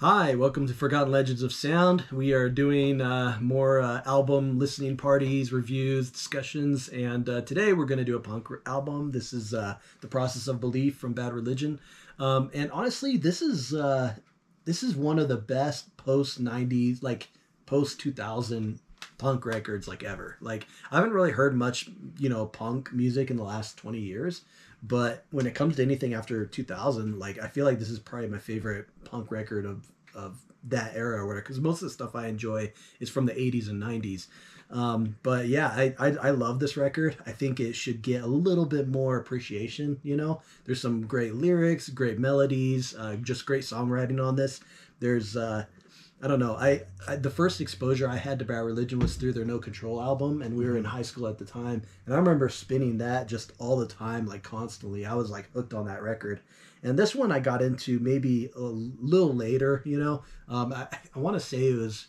Hi, welcome to Forgotten Legends of Sound. We are doing more album listening parties, reviews, discussions, and today we're going to do a punk album. This is The Process of Belief from Bad Religion. And honestly, this is one of the best post 90s, like post 2000 punk records like ever. Like I haven't really heard much, punk music in the last 20 years. But when it comes to anything after 2000, like I feel like this is probably my favorite punk record of that era or whatever, because most of the stuff I enjoy is from the 80s and 90s. But yeah, I love this record. I think it should get a little bit more appreciation. There's some great lyrics, great melodies, just great songwriting on this. There's I don't know. I the first exposure I had to Bad Religion was through their No Control album, and we were in high school at the time. And I remember spinning that just all the time, like constantly. I was like hooked on that record. And this one I got into maybe a little later. I want to say it was,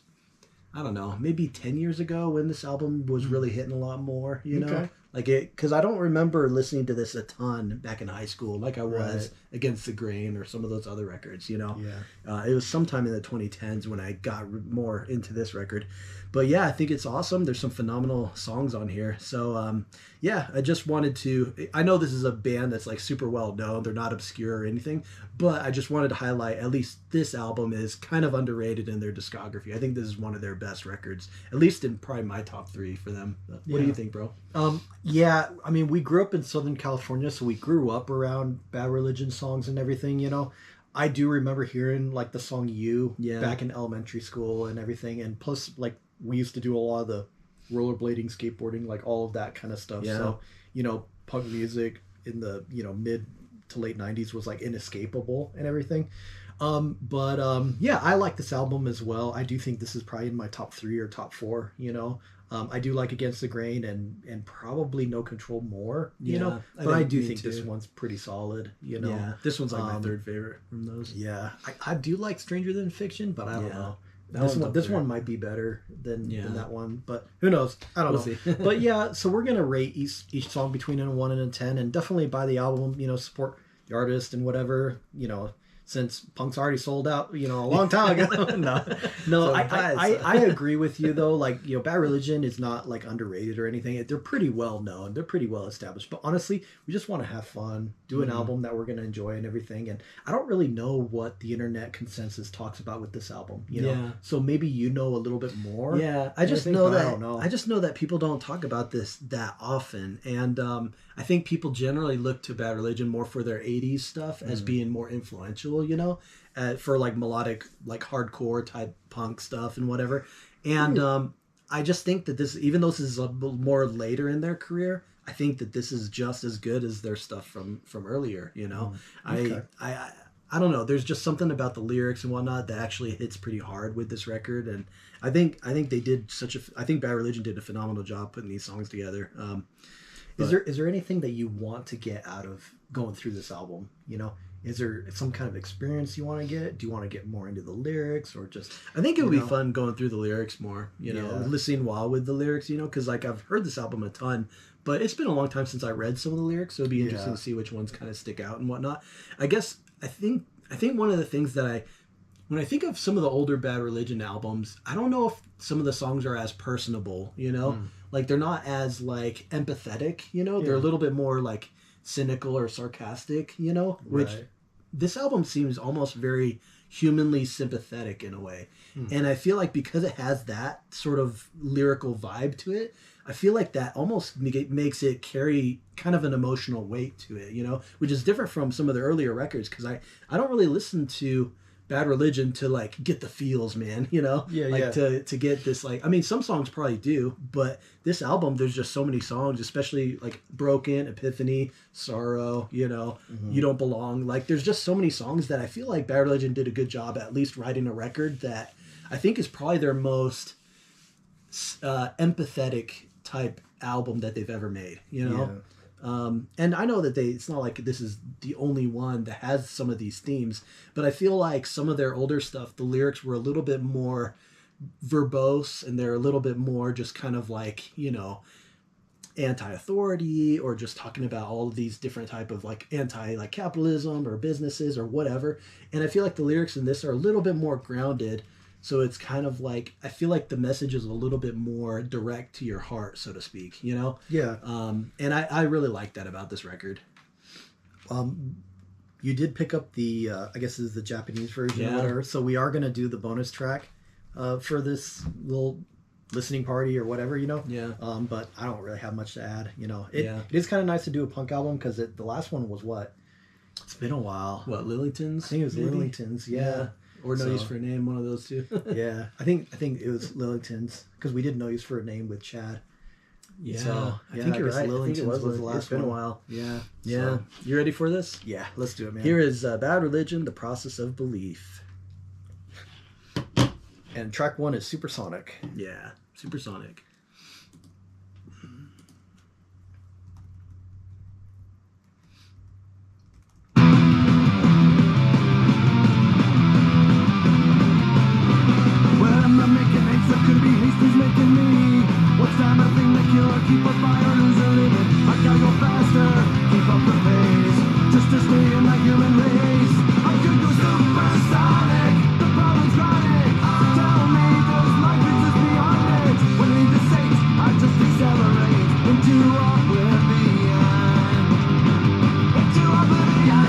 I don't know, maybe 10 years ago when this album was really hitting a lot more. Okay. Like it, because I don't remember listening to this a ton back in high school, like I was Right. Against the Grain or some of those other records. Yeah. It was sometime in the 2010s when I got more into this record. But yeah, I think it's awesome. There's some phenomenal songs on here. So yeah, I just wanted to. I know this is a band that's like super well known. They're not obscure or anything, but I just wanted to highlight at least this album is kind of underrated in their discography. I think this is one of their best records, at least in probably my top three for them. What do you think, bro? Yeah, I mean, we grew up in Southern California, so we grew up around Bad Religion songs and everything, I do remember hearing, like, the song You Yeah. back in elementary school and everything, and plus, like, we used to do a lot of the rollerblading, skateboarding, like, all of that kind of stuff. Yeah. So, punk music in the, mid to late 90s was, like, inescapable and everything. Yeah, I like this album as well. I do think this is probably in my top 3 or top 4. I do like Against the Grain and probably No Control more, Yeah, but I do me think too. this one's pretty solid, Yeah, this one's like my Um, third favorite from those. Yeah, I do like Stranger Than Fiction, but I don't Yeah. know. That This one's one, up this there. one might be better Yeah. than that one, but who knows? I don't We'll know. see. But yeah, so we're gonna rate each song between a 1 and a 10, and definitely buy the album. Support the artist and whatever. Since punk's already sold out, a long time ago. No, So I agree with you though. Like, Bad Religion is not like underrated or anything. They're pretty well known. They're pretty well established. But honestly, we just want to have fun, do an album that we're gonna enjoy and everything. And I don't really know what the internet consensus talks about with this album. Yeah. So maybe you know a little bit more. Yeah, I just think, know but I that don't know. I just know that people don't talk about this that often, and I think people generally look to Bad Religion more for their '80s stuff as being more influential, for like melodic, like hardcore type punk stuff and whatever. And I just think that this, even though this is a little more later in their career, I think that this is just as good as their stuff from earlier. Okay. I don't know. There's just something about the lyrics and whatnot that actually hits pretty hard with this record, and I think they did I think Bad Religion did a phenomenal job putting these songs together. Is there anything that you want to get out of going through this album? Is there some kind of experience you want to get? Do you want to get more into the lyrics or just? I think it would You be know? fun going through the lyrics more, Yeah. listening while with the lyrics, because like I've heard this album a ton, but it's been a long time since I read some of the lyrics, so it'd be interesting Yeah. to see which ones kind of stick out and whatnot. I guess I think one of the things that when I think of some of the older Bad Religion albums, I don't know if some of the songs are as personable, like they're not as like empathetic, they're a little bit more like cynical or sarcastic, which Right. this album seems almost very humanly sympathetic in a way. And I feel like because it has that sort of lyrical vibe to it, I feel like that almost makes it carry kind of an emotional weight to it, which is different from some of the earlier records, because I don't really listen to Bad Religion to like get the feels, man, Yeah, like yeah. to get this, like, I mean, some songs probably do, but this album, there's just so many songs, especially like Broken, Epiphany, Sorrow, You Don't Belong. Like there's just so many songs that I feel like Bad Religion did a good job at least writing a record that I think is probably their most empathetic type album that they've ever made, and I know that it's not like this is the only one that has some of these themes, but I feel like some of their older stuff, the lyrics were a little bit more verbose, and they're a little bit more just kind of like, anti-authority or just talking about all of these different type of like anti like capitalism or businesses or whatever. And I feel like the lyrics in this are a little bit more grounded. So it's kind of like, I feel like the message is a little bit more direct to your heart, so to speak, you know? Yeah. And I really like that about this record. You did pick up the, I guess this is the Japanese version Yeah. or whatever. So we are going to do the bonus track for this little listening party or whatever, you know? Yeah. But I don't really have much to add, you know? It Yeah. is kind of nice to do a punk album because the last one was what? It's been a while. What, Lillingtons? I think it was maybe? Lillingtons, yeah. Or No So- Use for a Name, one of those two. Yeah, I think it was Lillingtons because we did No Use for a Name with Chad. Yeah, So, I yeah, think I you're guess right. Lillingtons I think it was was the the last last It's been a one. while. Yeah, Yeah. So, You ready for this? yeah, let's do it, man. Here is Bad Religion, The Process of Belief. And track 1 is Supersonic. Yeah, Supersonic. Well, I'm not making haste, so could be haste is making me. What's time I think the killer, keep a fire, lose a limit. I gotta go faster, keep up the pace, just to stay in my human race. I could go supersonic, the problem's chronic. Tell me, does life exist beyond it? When I need the state, I just accelerate into oblivion. Into oblivion.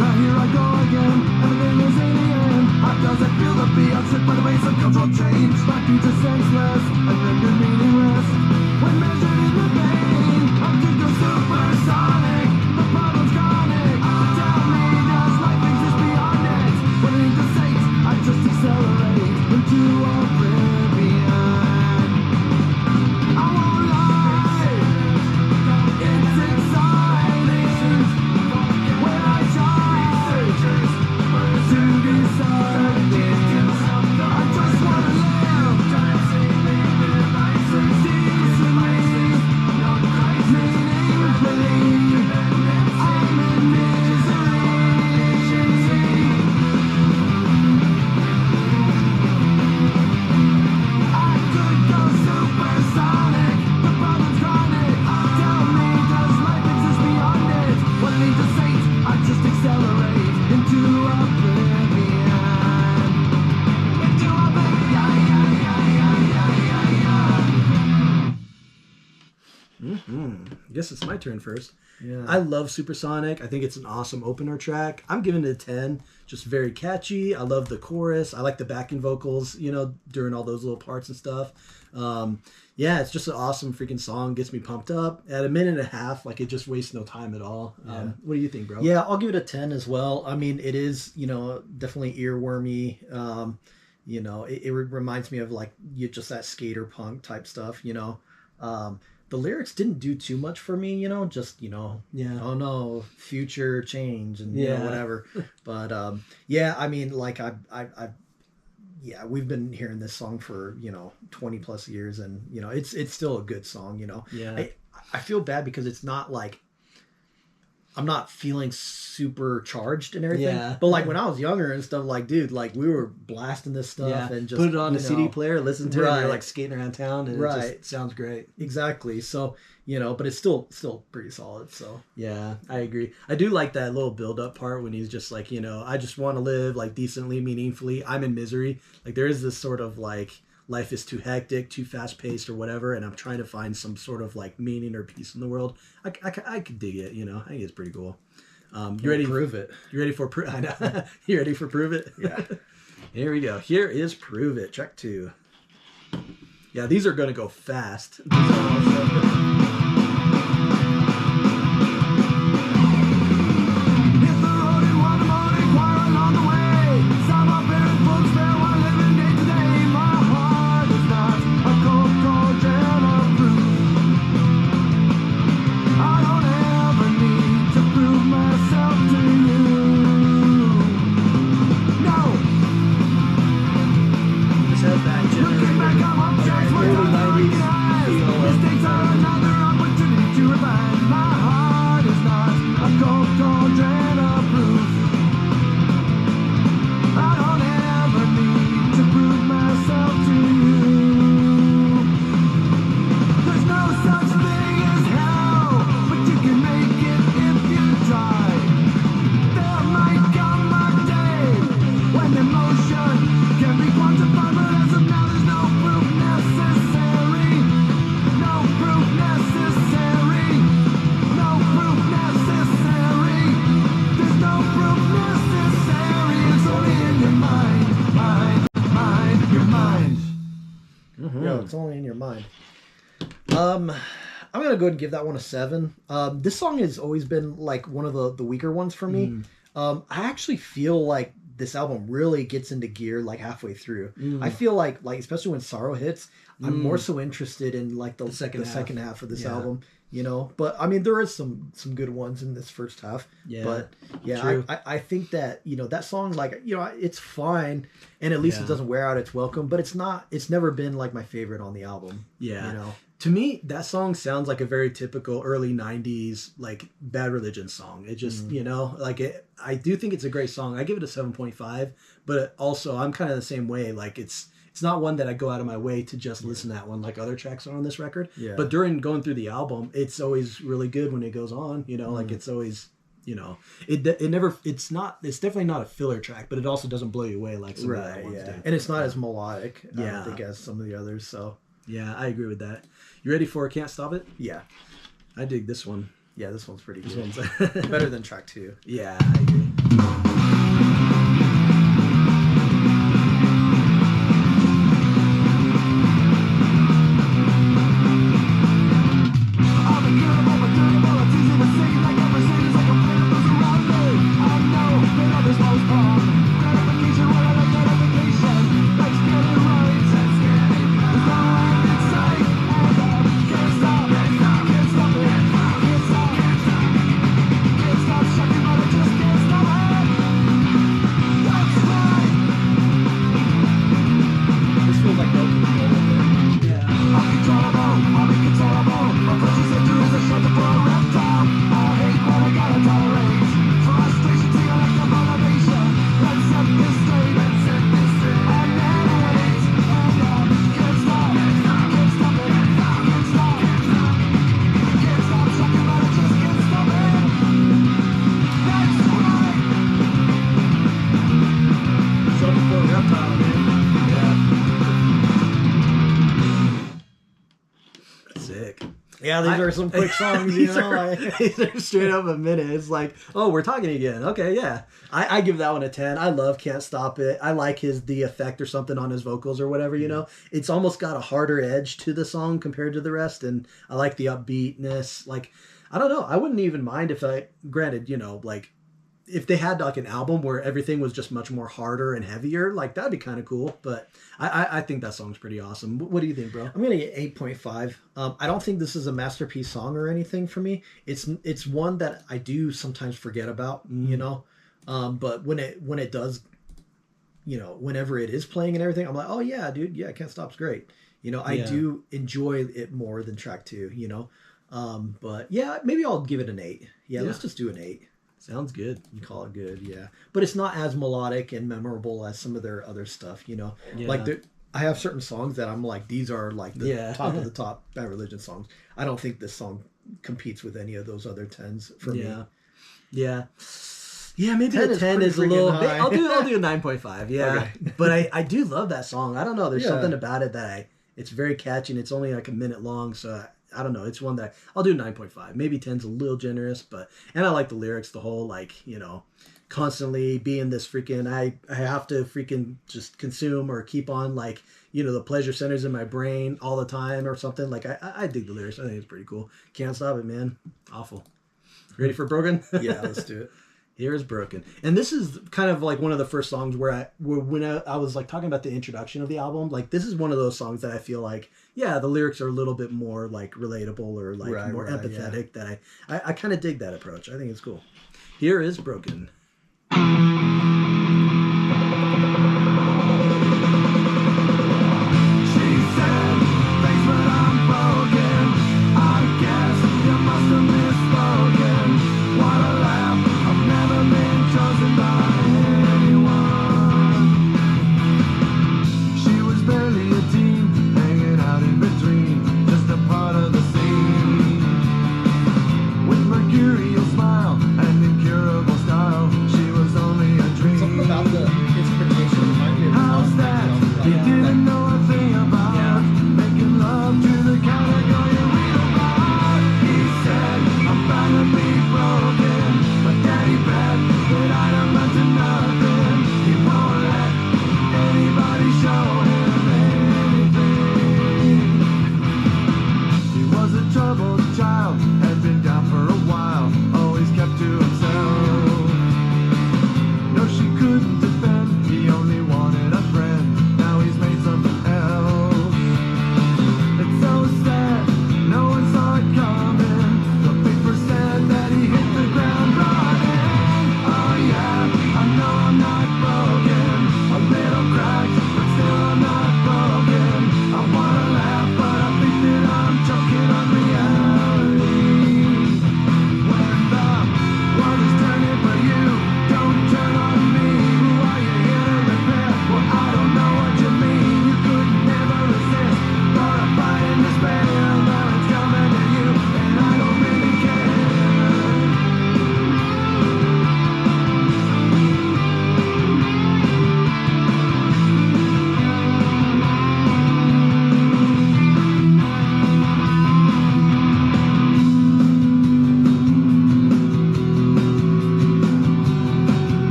Now here I go again, everything is alien. How does it feel to be upset by the ways of cultural change? My future senseless and rendered meaningless when measured in the pain. I'm to go supersonic, the problem's chronic. Tell me, does life exist beyond it? When I need the state, I just accelerate into oblivion. I won't lie, it's exciting when I try to decide. I just wanna live decently, meaningfully. I'm in misery. I could go supersonic, the problem's chronic. Tell me, does life exist beyond it? What I need to say, I just accelerate into oblivion. Into oblivion. I guess it's my turn first. Yeah. I love Supersonic. I think it's an awesome opener track. I'm giving it a 10. Just very catchy. I love the chorus. I like the backing vocals, you know, during all those little parts and stuff. Yeah, it's just an awesome freaking song. Gets me pumped up. At a minute and a half, like it just wastes no time at all. What do you think, bro? Yeah, I'll give it a 10 as well. I mean, it is, you know, definitely earwormy. You know, it reminds me of like just that skater punk type stuff, you know. The lyrics didn't do too much for me, you know, just, you know, Yeah. oh no, future change and you Yeah. know, whatever. But yeah, I mean, like yeah, we've been hearing this song for, you know, 20 plus years and, you know, it's still a good song, you know. Yeah. I feel bad because it's not like I'm not feeling super charged and everything. Yeah. But like when I was younger and stuff, like, dude, like we were blasting this stuff Yeah. and just put it on you a CD know, player, listen to it, and Right. you're like skating around town, and it Right. just sounds great. Exactly. So, you know, but it's still pretty solid. So Yeah, I agree. I do like that little build-up part when he's just like, you know, I just want to live like decently, meaningfully. I'm in misery. Like there is this sort of like life is too hectic, too fast-paced, or whatever, and I'm trying to find some sort of like meaning or peace in the world. I could dig it. You know, I think it's pretty cool. You ready? Prove it. You ready for prove? I know. You ready for prove it? Yeah. Here we go. Here is prove it. Track 2. Yeah, these are gonna go fast. These are also- Hit the road and want a motor choir along the way. Some are very full spare while living day to day. My heart is not a cold, cold jam of fruit. I don't ever need to prove myself to you. No, This has that looking back, I'm up just early what I'm 90s looking at. feel of- Mistakes are another It's only in your mind. I'm gonna go ahead and give that one a 7. This song has always been like one of the weaker ones for me. I actually feel like this album really gets into gear like halfway through. I feel like especially when Sorrow hits, I'm more so interested in like the second half of this album. You know, but I mean, there is some good ones in this first half. Yeah, but yeah, I think that, you know, that song, like, you know, it's fine, and at least it doesn't wear out its welcome. But it's never been like my favorite on the album. Yeah, you know, to me, that song sounds like a very typical early '90s like Bad Religion song. It just, you know, like I do think it's a great song. I give it a 7.5, but also I'm kind of the same way. Like it's not one that I go out of my way to just listen to that one like other tracks are on this record. Yeah. But during going through the album, it's always really good when it goes on, you know, like it's always, you know, it's definitely not a filler track, but it also doesn't blow you away like some of the other ones do. And it's not as melodic, I don't think, as some of the others, so. Yeah, I agree with that. You ready for Can't Stop It? Yeah. I dig this one. Yeah, this one's pretty good. This one's better than track 2. Yeah, I agree. Yeah, these are some quick songs, you know. These are straight up a minute. It's like, oh, we're talking again. Okay, yeah. I give that one a 10. I love Can't Stop It. I like the effect or something on his vocals or whatever, you know. It's almost got a harder edge to the song compared to the rest, and I like the upbeatness. Like, I don't know. I wouldn't even mind if granted, you know, like, if they had like an album where everything was just much more harder and heavier, like that'd be kind of cool. But I think that song's pretty awesome. What do you think, bro? I'm gonna get 8.5. I don't think this is a masterpiece song or anything for me. It's one that I do sometimes forget about, you know. But when it does, you know, whenever it is playing and everything, I'm like, oh yeah, dude, yeah, Can't Stop's great. You know, I do enjoy it more than track 2, you know. But yeah, maybe I'll give it an 8. Yeah, let's just do an 8. Sounds good. You call it good, yeah. But it's not as melodic and memorable as some of their other stuff, you know. Yeah. Like I have certain songs that I'm like, these are like the top of the top Bad Religion songs. I don't think this song competes with any of those other 10s for me. Yeah. Yeah, maybe the 10 is a little bit. I'll do a 9.5. Yeah. Okay. But I do love that song. I don't know. There's something about it that it's very catchy, and it's only like a minute long, so I don't know. It's one that I'll do 9.5. Maybe 10's a little generous, and I like the lyrics, the whole, like, you know, constantly being this freaking, I have to freaking just consume or keep on, like, you know, the pleasure centers in my brain all the time or something. Like, I dig the lyrics. I think it's pretty cool. Can't Stop It, man. Awful. Ready for Broken? Yeah, let's do it. Here is Broken. And this is kind of like one of the first songs where when I was like talking about the introduction of the album, like this is one of those songs that I feel like, yeah, the lyrics are a little bit more like relatable or like more empathetic. Yeah. That I kind of dig that approach. I think it's cool. Here is Broken. Mercurial smile and incurable style. She was only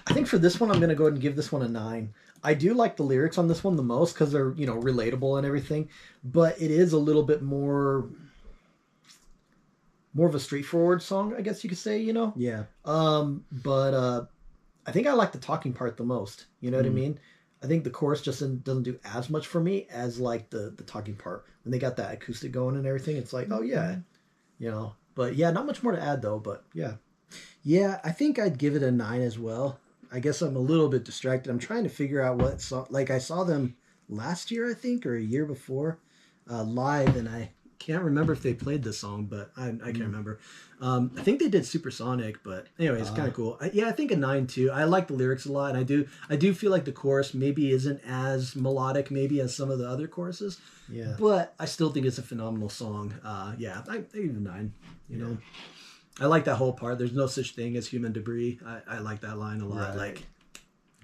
I think for this one, I'm going to go ahead and give this one a 9. I do like the lyrics on this one the most because they're, relatable and everything, but it is a little bit more of a straightforward song, I guess you could say, Yeah. But I think I like the talking part the most. You know what I mean? I think the chorus just doesn't do as much for me as like the talking part. When they got that acoustic going and everything, it's like, oh yeah, But yeah, not much more to add though. But yeah. Yeah, I think I'd give it a 9 as well. I guess I'm a little bit distracted. I'm trying to figure out what song. Like I saw them last year, I think, or a year before, live, and I can't remember if they played this song, but I can't remember. I think they did Supersonic, but anyway, it's kind of cool. I think a 9 too. I like the lyrics a lot, and I do feel like the chorus maybe isn't as melodic maybe as some of the other choruses. Yeah. But I still think it's a phenomenal song. I give it a 9. You know. I like that whole part. There's no such thing as human debris. I like that line a lot. Right. Like,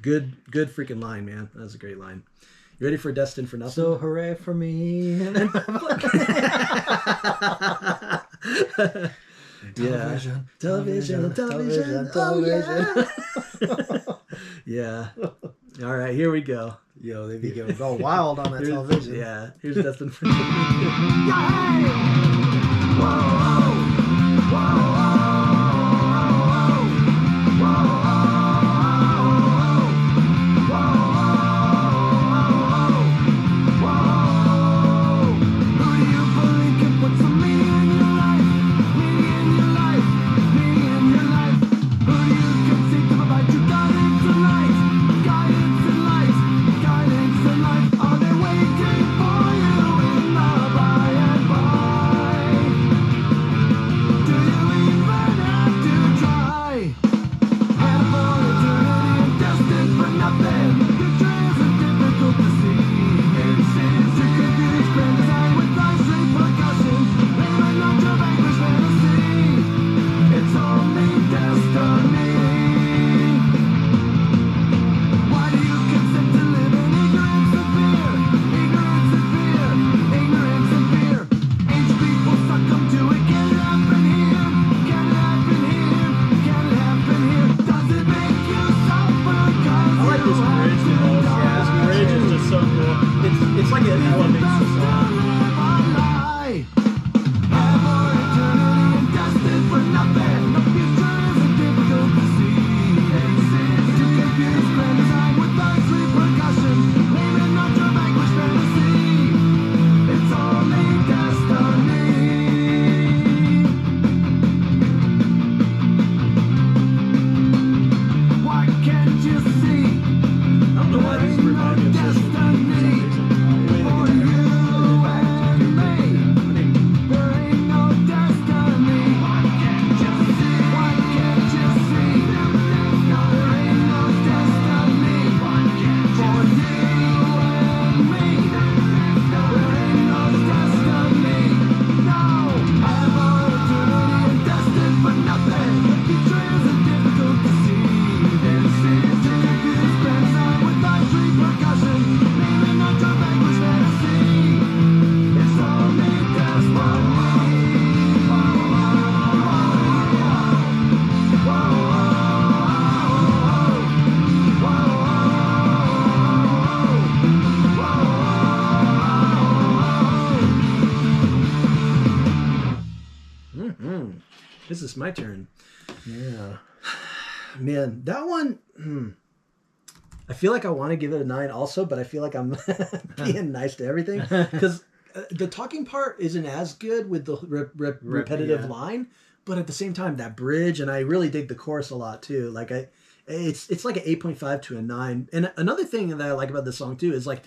good freaking line, man. That was a great line. You ready for Destined for Nothing? So hooray for me. Television. Yeah. All right, here we go. Yo, they be going wild on that television. Yeah, here's Destined for Nothing. It's like it elevates the song. This is my turn. Yeah. Man, that one, I feel like I want to give it a 9 also, but I feel like I'm being nice to everything. Because the talking part isn't as good with the repetitive line, but at the same time, that bridge, and I really dig the chorus a lot too. Like it's like an 8.5 to a 9. And another thing that I like about this song too is like,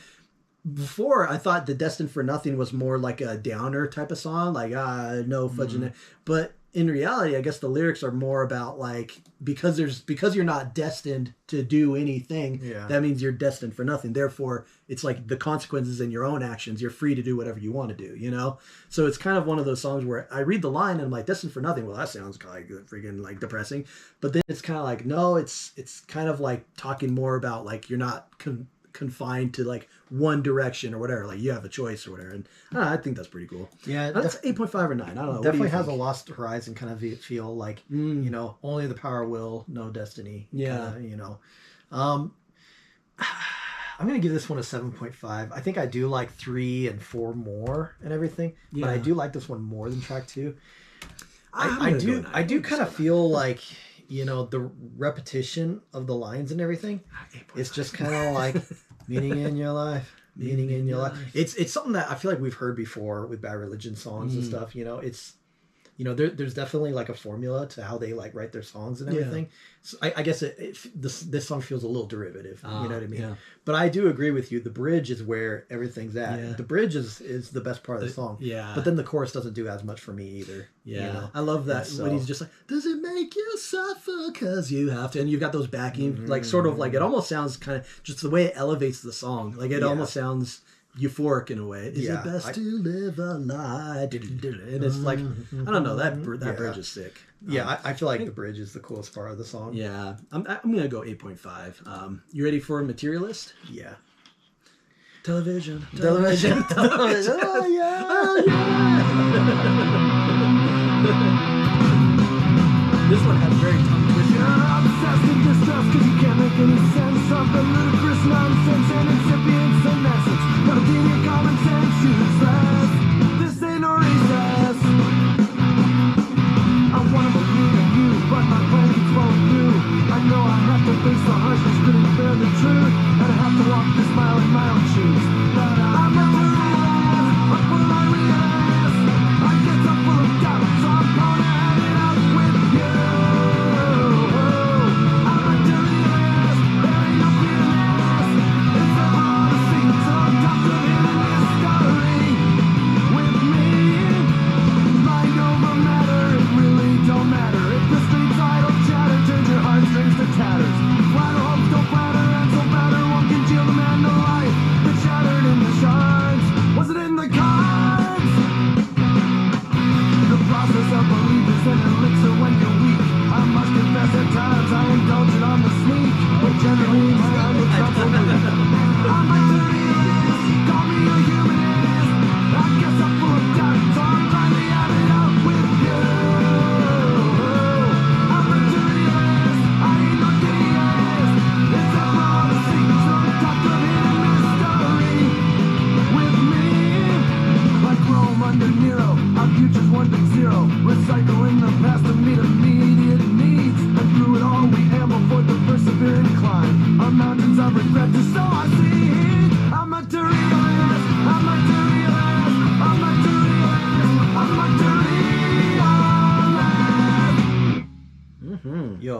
before I thought the Destined for Nothing was more like a downer type of song, like no fudging it. But in reality, I guess the lyrics are more about like because you're not destined to do anything, that means you're destined for nothing. Therefore, it's like the consequences in your own actions. You're free to do whatever you want to do, you know? So it's kind of one of those songs where I read the line and I'm like, destined for nothing. Well, that sounds kind of freaking like depressing. But then it's kind of like, no, it's kind of like talking more about like you're not confined to like one direction or whatever. Like you have a choice or whatever. And I think that's pretty cool. Yeah, That's 8.5 or 9. I don't know. Definitely has a Lost Horizon kind of feel, like, you know, only the power will, no destiny. Yeah. Kinda, you know. I'm going to give this one a 7.5. I think I do like 3 and 4 more and everything, but I do like this one more than track 2. I do kind of feel like, you know, the repetition of the lines and everything, it's just kind of like meaning in your life. Meaning in your life. It's something that I feel like we've heard before with Bad Religion songs and stuff. You know, it's, you know, there's definitely like a formula to how they like write their songs and everything. So I guess this song feels a little derivative. You know what I mean? Yeah. But I do agree with you. The bridge is where everything's at. Yeah. The bridge is the best part of the song. Yeah. But then the chorus doesn't do as much for me either. Yeah. You know? I love that when he's just like, does it make you suffer because you have to? And you've got those backing, like sort of like, it almost sounds kind of just the way it elevates the song. Like it almost sounds euphoric in a way. Is it best to live a lie? And it's like, I don't know, that bridge is sick. Yeah, I feel like the bridge is the coolest part of the song. Yeah, I'm gonna go 8.5. You ready for Materialist? Yeah. Television. Oh yeah. Oh yeah. This one has very tongue twister. You're obsessed with distrust because you can't make any sense of the ludicrous nonsense and incipience and essence. But a demon common sense useless. This ain't no recess. I wanna believe in you, but my plan keeps falling through. I know I have to face the harshness, couldn't bear the truth, and I have to walk this mile in my own shoes. But I'm not realize, I'm full of realize. I guess I'm full of doubt, so I'm gonna have it out with you. I'm not realize, there ain't no fearless. It's never all the same, so I'm top of hidden mystery with me. Mind over matter, it really don't matter. If the streets idle chatter turns your heartstrings to tatters. Flatter hopes don't flatter, and so batter won't congeal the man to life. That shattered in the shards. Was it in the cards? The process of belief is an elixir when you're weak. I must confess at times I indulge it on the sneak, but generally my eyes are weak. I'm a materialist, call me a humanist. I guess I'm full of doubt, so I'm finally at it out with you. I'm a materialist, I ain't no deist. It's ever all the same, so I'm top of hidden mystery with me. Like Rome under Nero, our future's 1.0. Recycling the past to meet immediate needs. And through it all we amble for the persevering climb. On mountains of regret to sow I see. I'm a materialist, I'm a materialist, I'm a materialist, I'm a materialist. Yo,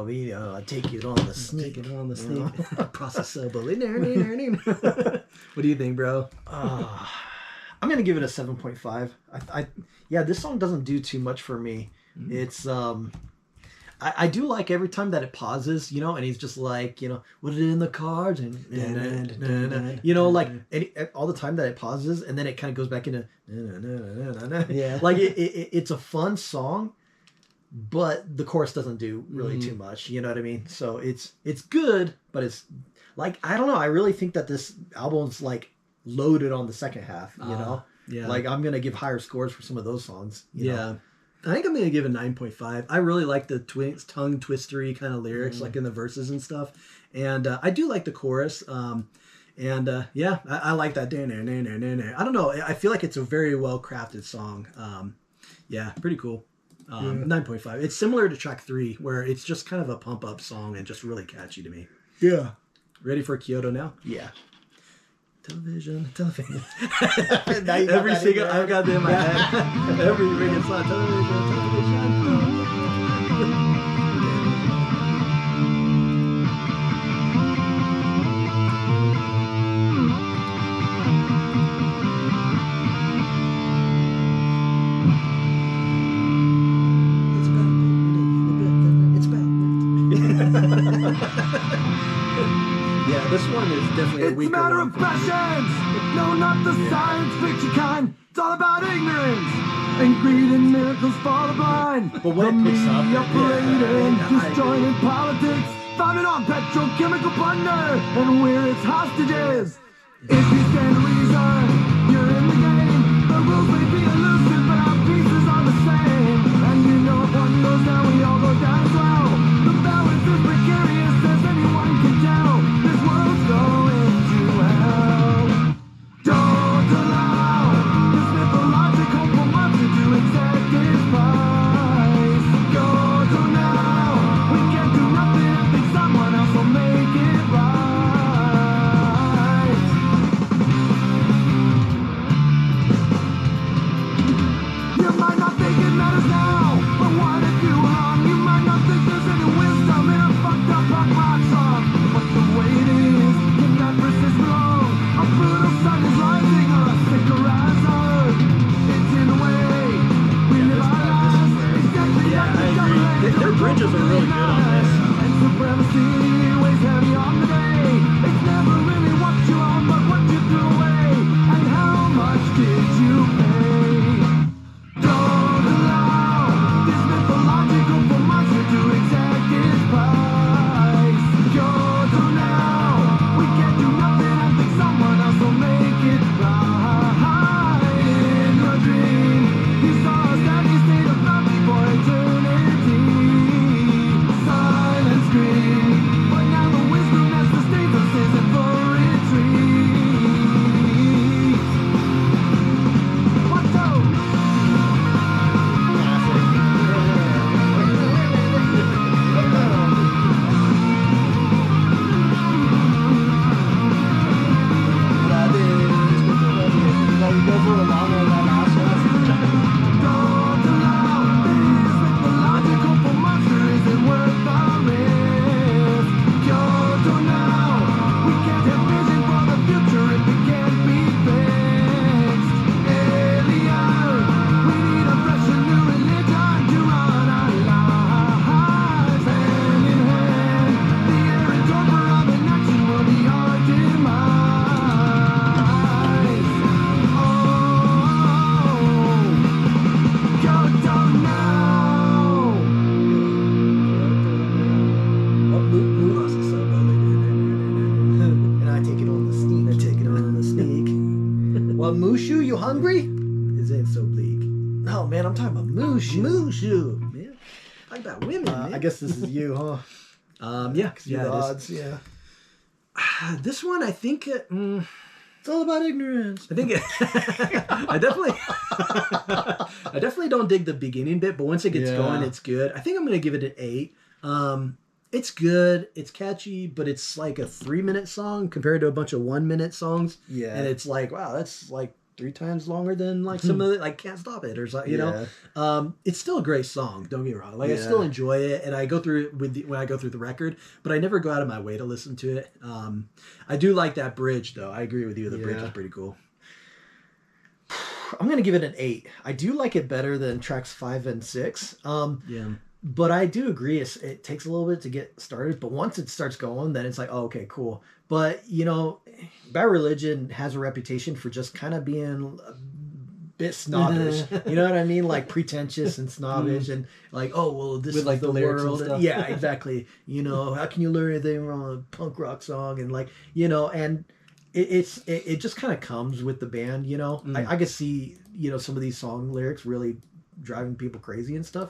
I take it on the sneak. Take it on the sneak. Processable. What do you think, bro? I'm gonna give it a 7.5. Yeah, this song doesn't do too much for me. It's I do like every time that it pauses, you know, and he's just like, you know, what is it in the cards, and you know, like all the time that it pauses, and then it kind of goes back into Yeah, like it's a fun song, but the chorus doesn't do really too much. You know what I mean? So it's good, but it's like, I don't know. I really think that this album's like loaded on the second half. You know? Yeah. Like I'm gonna give higher scores for some of those songs. You know? I think I'm going to give it 9.5. I really like the tongue twistery kind of lyrics, like in the verses and stuff. And I do like the chorus. I like that. I don't know. I feel like it's a very well crafted song. Pretty cool. 9.5. It's similar to track 3, where it's just kind of a pump up song and just really catchy to me. Yeah. Ready for Kyoto now? Yeah. Television. Every single, I've got them in my head. Every ring song. Television. Yeah, this one is definitely a weaker one. It's a matter of passions. No, not the science fiction kind. It's all about ignorance. And greed and miracles for the blind. But when it picks up, operating, disjointed politics, founded on petrochemical plunder, and we're its hostages. If you stand to reason, you're in the game. The rules may be elusive, but our pieces are the same. And you know if one goes down, we all go down as well. The balance is precarious, as anyone can tell. This world's going to hell. Don't allow this mythological monster to exact its price. Go to now, we can't do nothing. I think someone else will make it right. You might not think it matters now, but what if you wrong? You might not think there's any wisdom in a fucked up punk rock song, but the way it is cannot persist long. A brutal sun is rising, or a sicker hazard. It's in the way we live our lives. Exactly like the government. Their bridges are really good on this. And supremacy weighs heavy on the day. It's never really what you own, but what you threw away. And how much did you pay? Don't allow this mythological monster to exact its price. You're to now, we can't do nothing. I think someone else will make it right. In your dream, you saw a steady state of bounty for eternity. Silent scream, but now the wisdom has to stay the season for retreat. What's up? Don't allow this mythological monster isn't worth the risk. Kyoto now, we can't have vision for the future if it can't be fixed. Alien, we need a fresh and new religion to run our lives. Hand in hand, the errand over of inaction will be our demise. Oh, Kyoto now. And I take it on the sneak. They're taking it on the sneak. Well, Mushu, you hungry? Is it so bleak? No, man, I'm talking about Mushu. Mushu, man. Talk about women, man. I guess this is you, huh? Yeah, You're yeah. the it is. odds, yeah. This one, I think, It's all about ignorance. I think I definitely don't dig the beginning bit, but once it gets Yeah. going, it's good. I think I'm gonna give it an 8. It's good, it's catchy, but it's like a 3-minute song compared to a bunch of 1-minute songs. Yeah. And it's like, wow, that's like 3 times longer than like some of it, like Can't Stop It or something, you know. It's still a great song, don't get me wrong. Like I Yeah. still enjoy it, and I go through it when I go through the record, but I never go out of my way to listen to it. I do like that bridge though. I agree with you. The bridge Yeah. is pretty cool. I'm gonna give it an 8. I do like it better than tracks 5 and 6. Yeah. But I do agree, it takes a little bit to get started. But once it starts going, then it's like, oh, okay, cool. But you know, Bad Religion has a reputation for just kind of being a bit snobbish. You know what I mean? Like pretentious and snobbish, and like, oh well, this With, is like, the the lyrics and world. stuff. Yeah, exactly. You know, how can you learn anything from a punk rock song? And like, you know, and it just kind of comes with the band. You know, I could see, you know, some of these song lyrics really driving people crazy and stuff.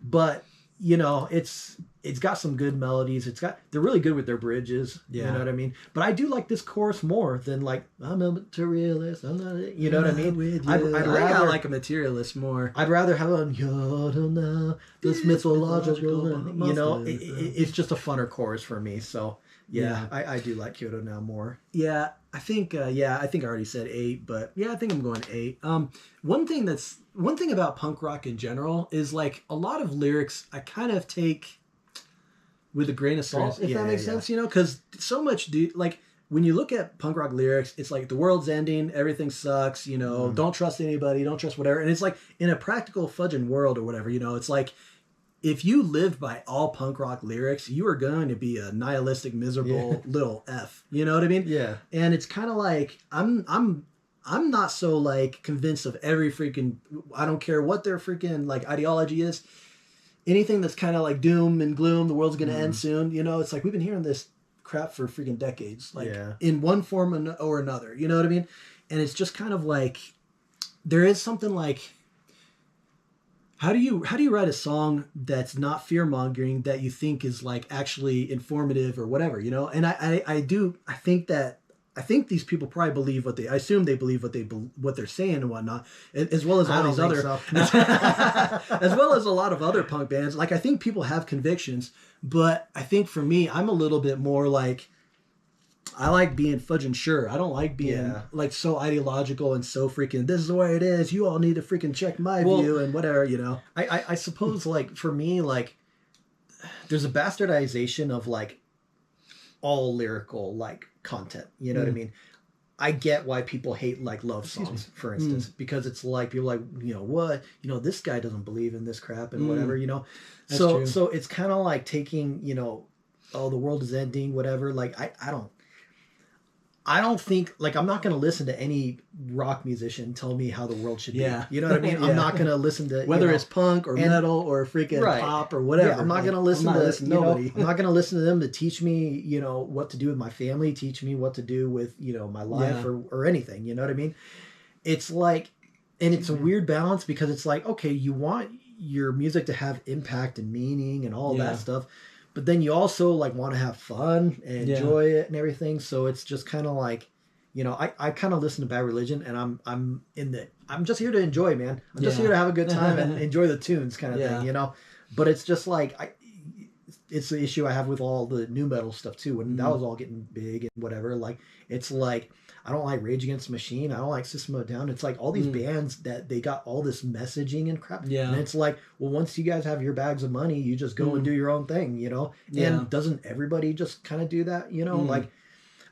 But you know, it's got some good melodies. They're really good with their bridges. Yeah. You know what I mean? But I do like this chorus more than like, I'm a materialist. I'm not, you know what I mean? With I'd you. I rather like a materialist more. I'd rather have a this This mythological, mythological you know, monster. it's just a funner chorus for me. So yeah, Yeah. I do like Kyoto now more. Yeah, I think I already said 8, but yeah, I think I'm going 8. One thing about punk rock in general is like a lot of lyrics I kind of take with a grain of salt, if Yeah, that makes yeah. sense, you know, because so much like when you look at punk rock lyrics, it's like the world's ending, everything sucks, you know, don't trust anybody, don't trust whatever, and it's like in a practical fudging world or whatever, you know, it's like if you lived by all punk rock lyrics, you are going to be a nihilistic, miserable little F. You know what I mean? Yeah. And it's kind of like I'm not so like convinced of every freaking. I don't care what their freaking like ideology is. anything that's kind of like doom and gloom, the world's going to Mm. end soon. You know, it's like we've been hearing this crap for freaking decades, like Yeah. in one form or another. You know what I mean? And it's just kind of like there is something like. How do you write a song that's not fear mongering that you think is like actually informative or whatever, you know? And I think these people probably believe I assume they believe what they're saying and whatnot, as well as all these other, as well as a lot of other punk bands. Like I think people have convictions, but I think for me, I'm a little bit more like, I like being fudging sure. I don't like being like so ideological and so freaking, this is the way it is. You all need to freaking check my view and whatever, you know. I suppose like for me, like there's a bastardization of like all lyrical like content. You know what I mean? I get why people hate like love songs, for instance, because it's like people like, you know, what, you know, this guy doesn't believe in this crap and whatever, you know. That's so true. so it's kind of like taking, you know, oh, the world is ending, whatever. Like I don't think, like, I'm not going to listen to any rock musician tell me how the world should be. You know what I mean? I'm not going to listen to... Whether it's punk or metal or freaking pop or whatever. Yeah, I'm not going to listen to nobody. I'm not going to listen to them to teach me, you know, what to do with my family, teach me what to do with, you know, my life or anything. You know what I mean? It's like... And it's a weird balance because it's like, okay, you want your music to have impact and meaning and all that stuff. But then you also like want to have fun and enjoy it and everything. So it's just kind of like, you know, I kind of listen to Bad Religion and I'm just here to enjoy, man. I'm just here to have a good time and enjoy the tunes kind of thing, you know. But it's just like it's the issue I have with all the new metal stuff too. When that was all getting big and whatever, like it's like I don't like Rage Against the Machine. I don't like System of a Down. It's like all these bands that they got all this messaging and crap. Yeah. And it's like, well, once you guys have your bags of money, you just go and do your own thing, you know? And doesn't everybody just kind of do that, you know? Like,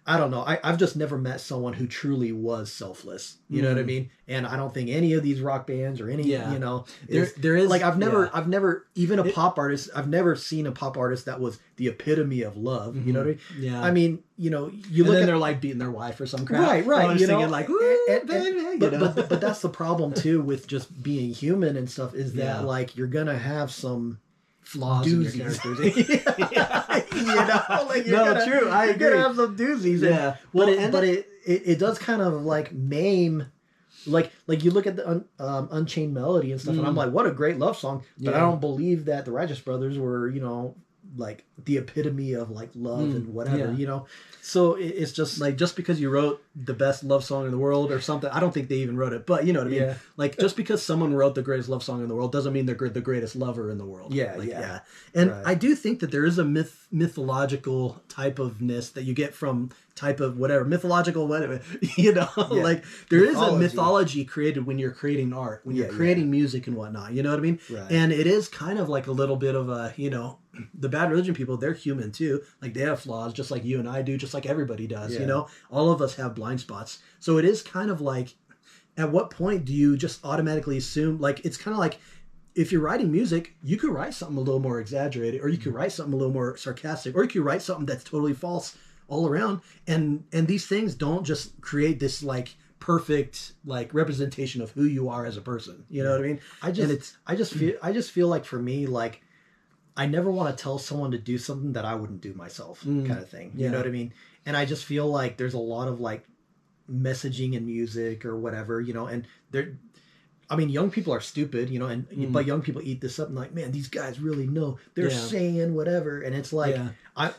I don't know. I've just never met someone who truly was selfless. You know what I mean? And I don't think any of these rock bands or any, you know, there is like I've never even a pop artist. I've never seen a pop artist that was the epitome of love. You know what I mean? Yeah. I mean, you know, you look at they're like beating their wife or some crap. Right. You know, like, baby, but that's the problem too with just being human and stuff is that like you're gonna have some flaws in your characters. You know, like true. I agree. You're gonna have some doozies. Yeah. But it does kind of like maim, like you look at the Unchained Melody and stuff, and I'm like, what a great love song. But I don't believe that the Righteous Brothers were, you know, like the epitome of like love and whatever, you know. So it's just like, just because you wrote the best love song in the world or something, I don't think they even wrote it, but you know what I mean? Yeah. Like, just because someone wrote the greatest love song in the world doesn't mean they're the greatest lover in the world. And I do think that there is a mythological type ofness that you get from type of whatever, mythological whatever, you know? Like, there is a mythology created when you're creating art, when you're creating music and whatnot, you know what I mean? And it is kind of like a little bit of a, you know, the Bad Religion people, they're human too. Like, they have flaws just like you and I do, just like everybody does, you know? All of us have blind spots. So it is kind of like, at what point do you just automatically assume, like, it's kind of like, if you're writing music, you could write something a little more exaggerated, or you could write something a little more sarcastic, or you could write something that's totally false all around. And these things don't just create this like perfect like representation of who you are as a person. You know what I mean? I just feel like for me, like, I never want to tell someone to do something that I wouldn't do myself, kind of thing. You know what I mean? And I just feel like there's a lot of like messaging in music or whatever, you know, and I mean, young people are stupid, you know, and but young people eat this up and like, man, these guys really know they're saying whatever, and it's like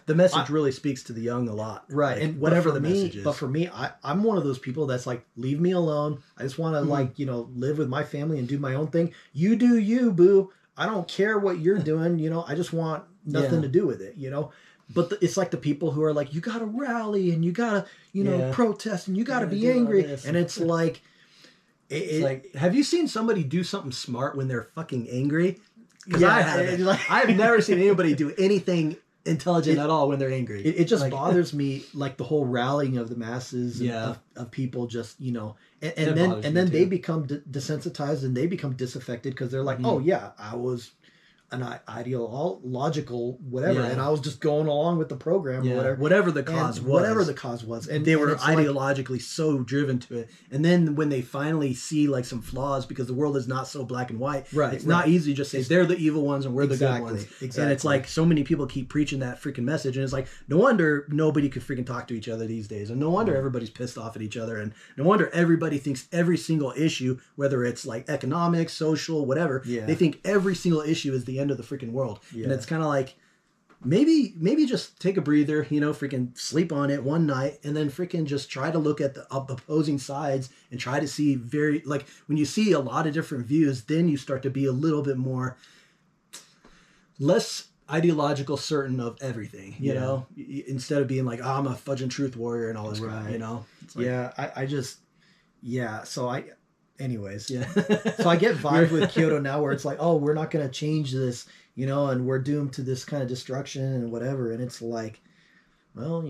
the message really speaks to the young a lot, right? Like, and whatever the message is. But for me, I'm one of those people that's like, leave me alone. I just want to like, you know, live with my family and do my own thing. You do you, boo. I don't care what you're doing, you know. I just want nothing to do with it, you know. But it's like the people who are like, you got to rally and you got to, you know, protest and you got to be angry, and it's like. It's like, have you seen somebody do something smart when they're fucking angry? Because I've never seen anybody do anything intelligent at all when they're angry. It just bothers me, like the whole rallying of the masses of people, just, you know, and then they become desensitized and they become disaffected because they're like, oh yeah, an ideological whatever, Yeah. and I was just going along with the program or whatever. Whatever the cause was. Whatever the cause was. And they were it's like, ideologically so driven to it. And then when they finally see like some flaws, because the world is not so black and white, Right, it's not easy to just say they're the evil ones and we're the good Exactly, ones. exactly. And it's like so many people keep preaching that freaking message, and it's like no wonder nobody could freaking talk to each other these days, and no wonder everybody's pissed off at each other, and no wonder everybody thinks every single issue, whether it's like economic, social, whatever, Yeah. they think every single issue is the end of the freaking world. Yeah. And it's kind of like, maybe just take a breather, freaking sleep on it one night, and then freaking just try to look at the opposing sides and try to see like when you see a lot of different views, then you start to be a little bit less ideological certain of everything, you know, instead of being like, oh, I'm a fudging truth warrior and all this crap, you know? It's like, anyways. Yeah. So I get vibes with Kyoto now where it's like, oh, we're not going to change this, and we're doomed to this kind of destruction and whatever. And it's like, well,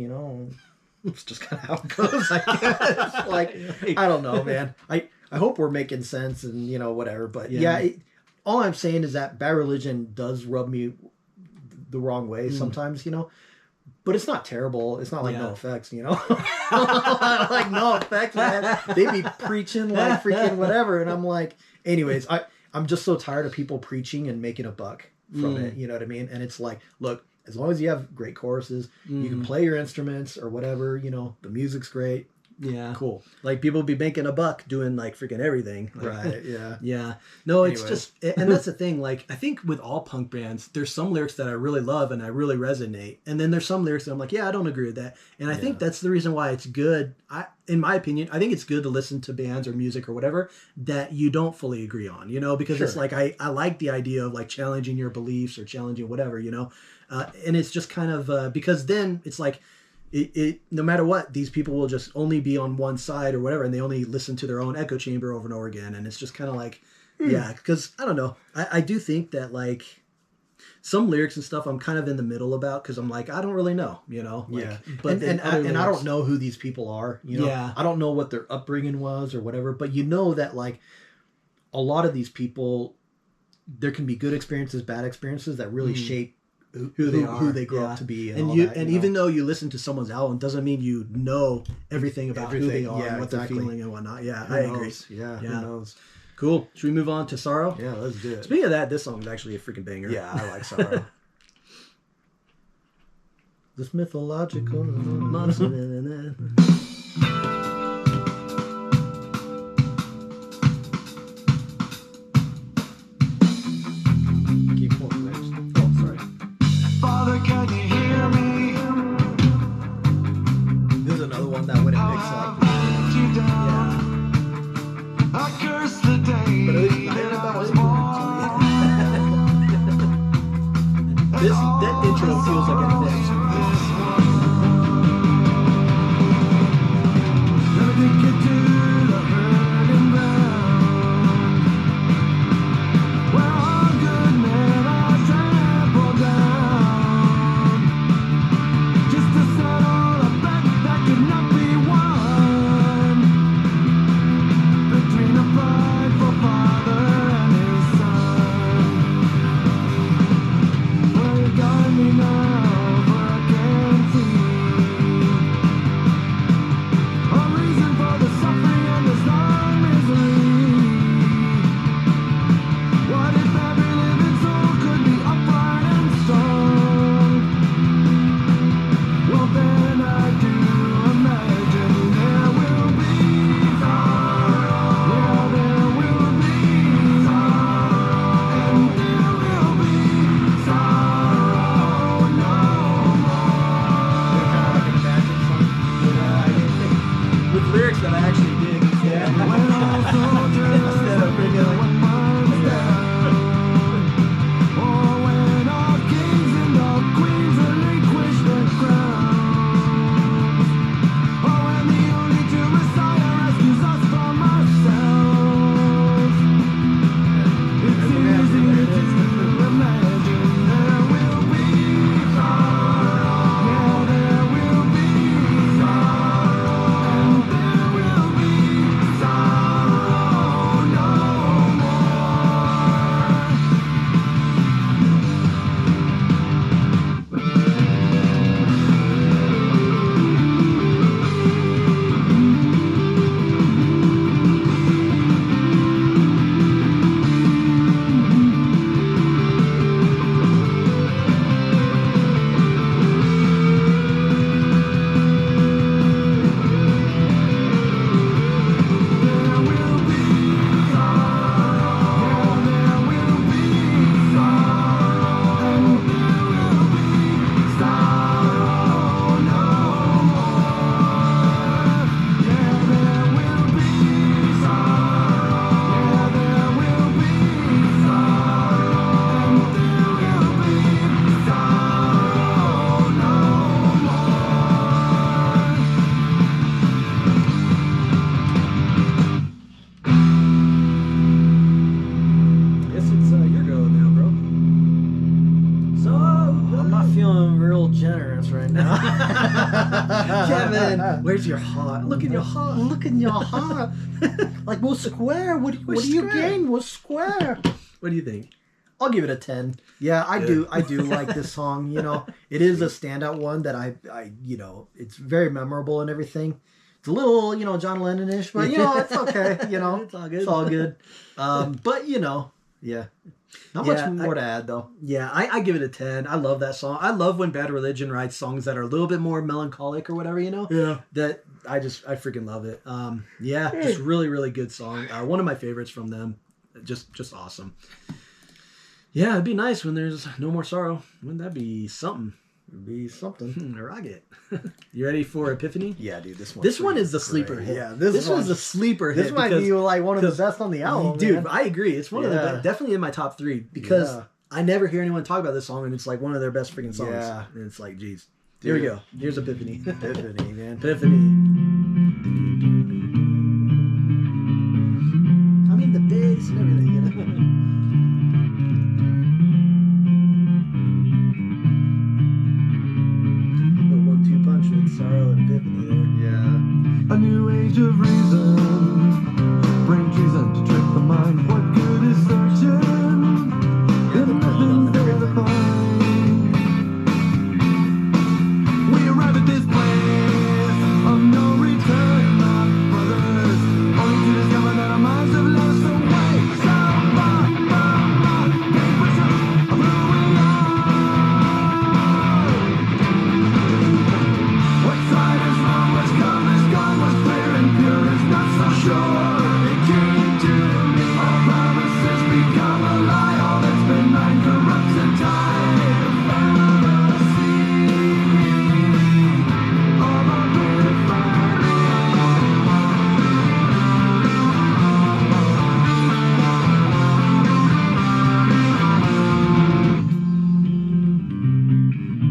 it's just kind of how it goes, I guess. Like, I don't know, man. I hope we're making sense and, whatever. But all I'm saying is that Bad Religion does rub me the wrong way sometimes, But it's not terrible. It's not like No Effects, like No Effects, man. They be preaching like freaking whatever. And I'm like, anyways, I'm just so tired of people preaching and making a buck from it. You know what I mean? And it's like, look, as long as you have great choruses, you can play your instruments or whatever, the music's great. Yeah. Cool. Like people be making a buck doing like freaking everything. Like, Right. Yeah. Yeah. No, it's Anyways. just, and that's the thing. Like, I think with all punk bands, there's some lyrics that I really love and I really resonate. And then there's some lyrics that I'm like, yeah, I don't agree with that. And I think that's the reason why it's good. In my opinion, I think it's good to listen to bands or music or whatever that you don't fully agree on, because it's like, I like the idea of like challenging your beliefs or challenging whatever, and it's just kind of, because then it's like, it no matter what, these people will just only be on one side or whatever, and they only listen to their own echo chamber over and over again, and it's just kind of like, because I don't know, I do think that like some lyrics and stuff I'm kind of in the middle about, because I'm like, I don't really know, but and I lyrics, don't know who these people are, I don't know what their upbringing was or whatever, but that like a lot of these people, there can be good experiences, bad experiences that really shape who they grow up to be, and even though you listen to someone's album doesn't mean you know everything about who they are and what they're feeling and whatnot. I agree. Yeah, who knows? Cool. Should we move on to Sorrow? Yeah, let's do it. Speaking of that, this song is actually a freaking banger. Yeah, I like Sorrow. This mythological monster. Father, can you hear me? This is another one that when it picks up. You down. I curse the day But at least that I that was was born. that intro feels like a thing. Let me take you to the hurting ground, where all good men are trampled down, just to settle a bet that could not be won, between a prideful father and his son. Well, you got me now, for I can't see a reason for the suffering and this long misery. What if every living soul could be upright and strong? Well, then I do imagine there will be sorrow. Yeah, there will be sorrow, and there will be sorrow no more. With lyrics that I actually dig. When all soldiers Instead of freaking like, one man's down, or when all kings and all queens relinquish their crowns, or when the only true Messiah rescues us from ourselves. It's easy to imagine there will be sorrow. Yeah, there will be sorrow, and there will be sorrow no more. Where's your heart? Look in your heart. Look in your heart. Like, we're square. What do you gain? We're square. What do you think? I'll give it a 10. Yeah, I do like this song. You know, it is a standout one that I you know, it's very memorable and everything. It's a little, you know, John Lennon-ish, but you know, it's okay. You know, It's all good. It's all good. But you know, yeah, not much more to add though. Yeah, I give it a 10. I love that song. I love when Bad Religion writes songs that are a little bit more melancholic or whatever, you know? Yeah. That I freaking love it. Yeah, just really, really good song. One of my favorites from them. Just awesome. Yeah, it'd be nice when there's no more sorrow. Wouldn't that be something? It'd be something. Rocket. You ready for Epiphany? Yeah, dude, this one. This one is the sleeper hit. Yeah, this one's a sleeper hit. This might be like one of the best on the album, dude. man. I agree. It's one of the best, definitely in my top 3 because I never hear anyone talk about this song, and it's like one of their best freaking songs. Yeah, and it's like, geez. Here we go. Here's Epiphany. Epiphany, man. Epiphany. I mean the bass and everything, you know. Sorrow and Epiphany there. Yeah. A new age of reason, brain treason to trick the mind. What good is searching? If nothing's there to find. We arrive at this place of no return, my brothers, only to discover that our minds have lost their way. So far, picture of who we are. What side is wrong, what's come is gone, what's clear and pure is not so sure. It came to me, all promises become a lie, all that's been mine corrupts in time. Fantasy of a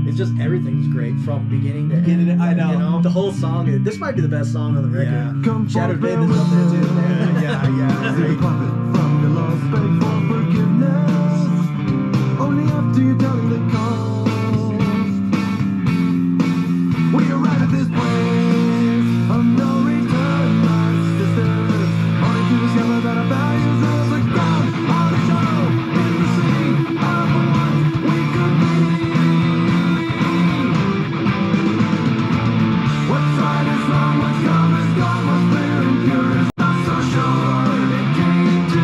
It's just everything's great from beginning to Get end. it? I know. You know? The whole song. This might be the best song on the record. Yeah. Come Shattered forth, Band is up there too. Yeah. See the profit from your loss, beg for forgiveness. Only after you tally the cost. We arrive at this place of no return, my sisters. Only to discover that our values are the ground on the show in the sea of what we could be. What side is wrong, what's come is gone, what's clear and pure is not so sure. It came to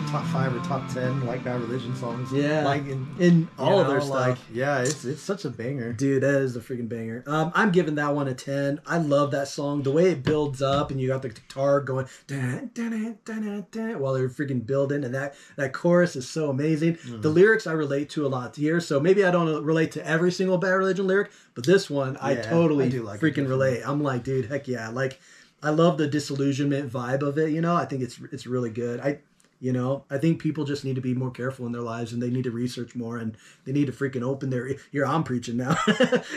top 5 or top 10 like Bad Religion songs. Yeah, like in all of their stuff. Yeah, it's such a banger, dude. That is a freaking banger. I'm giving that one a 10. I love that song. The way it builds up, and you got the guitar going dun, dun, dun, dun, dun, while they're freaking building, and that chorus is so amazing. The lyrics I relate to a lot here, so maybe I don't relate to every single Bad Religion lyric, but this one I totally do like freaking relate. I'm like, dude, heck yeah, like. I love the disillusionment vibe of it, I think it's really good. I think people just need to be more careful in their lives, and they need to research more, and they need to freaking open their I'm preaching now.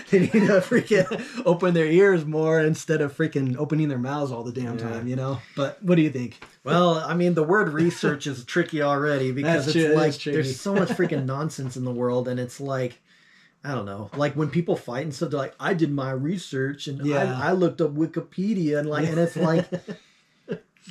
They need to freaking open their ears more instead of freaking opening their mouths all the damn time, But what do you think? Well, I mean, the word research is tricky already because That's it's true, like tricky. there's so much freaking nonsense in the world, and it's like, I don't know, like when people fight and stuff, they're like, I did my research and I looked up Wikipedia and it's like,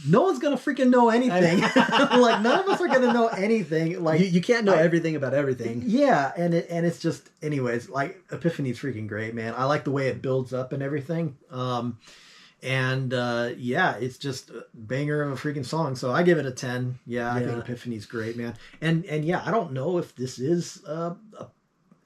no one's gonna freaking know anything. Like none of us are gonna know anything. Like you can't know everything about everything. Yeah, and it's just, anyways, like Epiphany's freaking great, man. I like the way it builds up and everything. It's just a banger of a freaking song. So I give it a 10. Yeah, I think Epiphany's great, man. And yeah, I don't know if this is a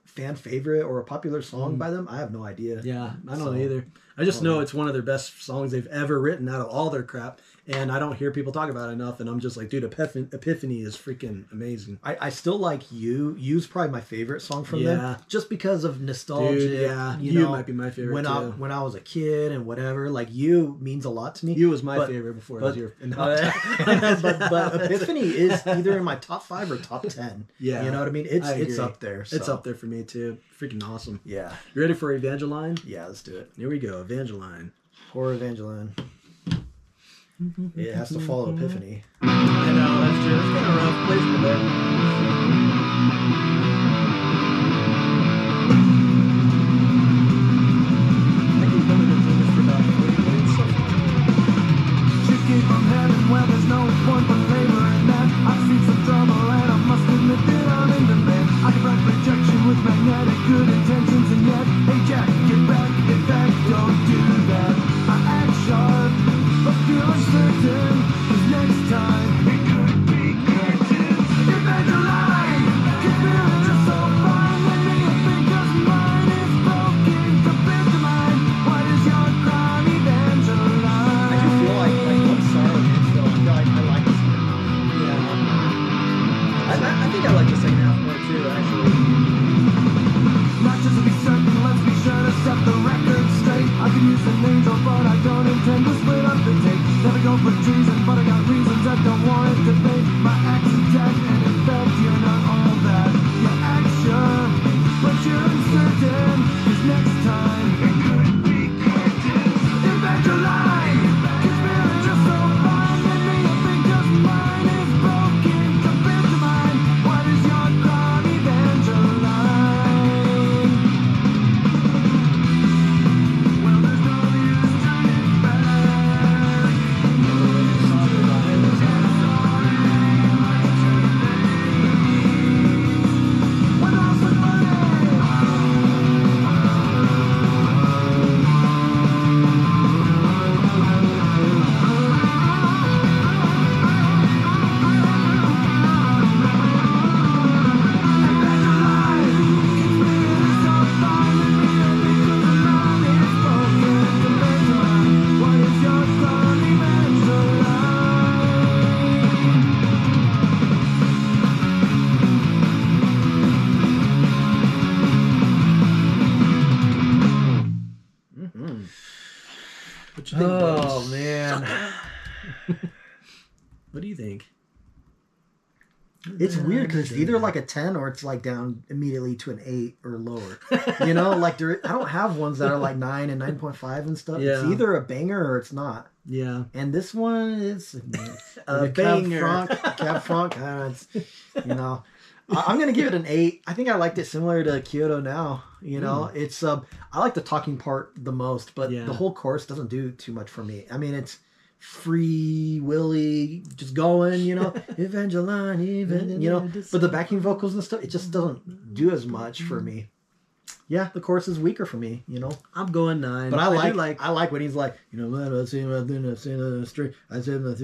fan favorite or a popular song by them. I have no idea. Yeah, I don't either. I just know it's one of their best songs they've ever written out of all their crap, and I don't hear people talk about it enough, and I'm just like, dude, Epiphany is freaking amazing. I still like You. You's probably my favorite song from them, just because of nostalgia. Dude, yeah, You might be my favorite too. When I was a kid and whatever, like You means a lot to me. You was my favorite before it was your. But Epiphany is either in my top 5 or top 10. Yeah, you know what I mean. It's up there. So. It's up there for me too. Freaking awesome. Yeah. You ready for Evangeline? Yeah, let's do it. Here we go, Evangeline. Poor Evangeline. It has to follow Epiphany. I know, that's true. It's kind of rough placement there. Came from heaven where there's no point but labor in that. I've seen some drama and I must admit that I'm in demand. I can write rejection with magnetic good intentions, and yet, hey Jack, get back, in fact, don't do that. I act sharp, but feel uncertain, 'cause next time it could be curtains. Evangeline, keep feeling just so fine. Let me think 'cause mine is broken compared to mine. What is your crime, Evangeline? I do feel like I'm sorry, still. I feel like I like this one. I think I like the second half more too, actually. Not just to be certain, let's be sure to set the record straight. I can use an angel, but I don't intend to split up the tape. Never go for treason, but I got reasons that don't warrant debate. My acts intact, and in fact, you're not all that. You act sure, but you're uncertain, 'cause next time it could be curtains. Evangeline, keep feeling just so fine. Let me think 'cause mine is broken compared to mine. What is your crime, Evangeline? Well, there's no use turning back. When all's with money. What you think, Oh, Bones? man. What do you think? It's weird because it's either like a 10 or it's like down immediately to an 8 or lower. Like I don't have ones that are like 9 and 9.5 and stuff. It's Yeah. either a banger or it's not. Yeah. And this one is A banger. Cab Franc, I'm gonna give it an 8. I think I liked it similar to Kyoto Now. It's I like the talking part the most, but the whole chorus doesn't do too much for me. I mean, it's free willy, just going, Evangeline, but the backing vocals and stuff, it just doesn't do as much for me. yeah, the chorus is weaker for me, you know. I'm going 9. But I I like when he's like, you know, let us see the street. I said it's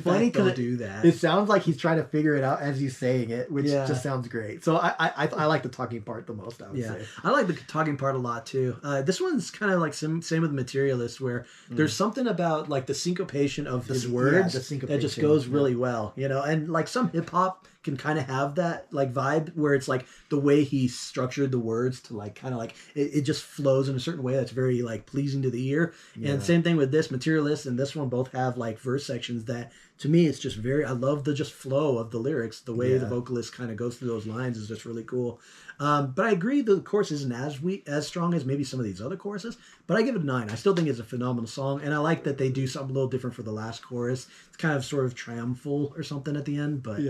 funny because do that. it sounds like he's trying to figure it out as he's saying it, which just sounds great. So I like the talking part the most. I would say. I like the talking part a lot too. This one's kind of like same with Materialist, where there's something about like the syncopation of his words that just goes really well, you know. And like some hip hop can kind of have that like vibe where it's like the way he structured the words to like kind of like it just flows in a certain way that's very like pleasing to the ear. And same thing with this Materialist and this one both have like verse sections that to me it's just very, I love the just flow of the lyrics. The way the vocalist kind of goes through those lines is just really cool. But I agree the chorus isn't as strong as maybe some of these other choruses, but I give it a 9. I still think it's a phenomenal song, and I like that they do something a little different for the last chorus. It's kind of sort of triumphal or something at the end, but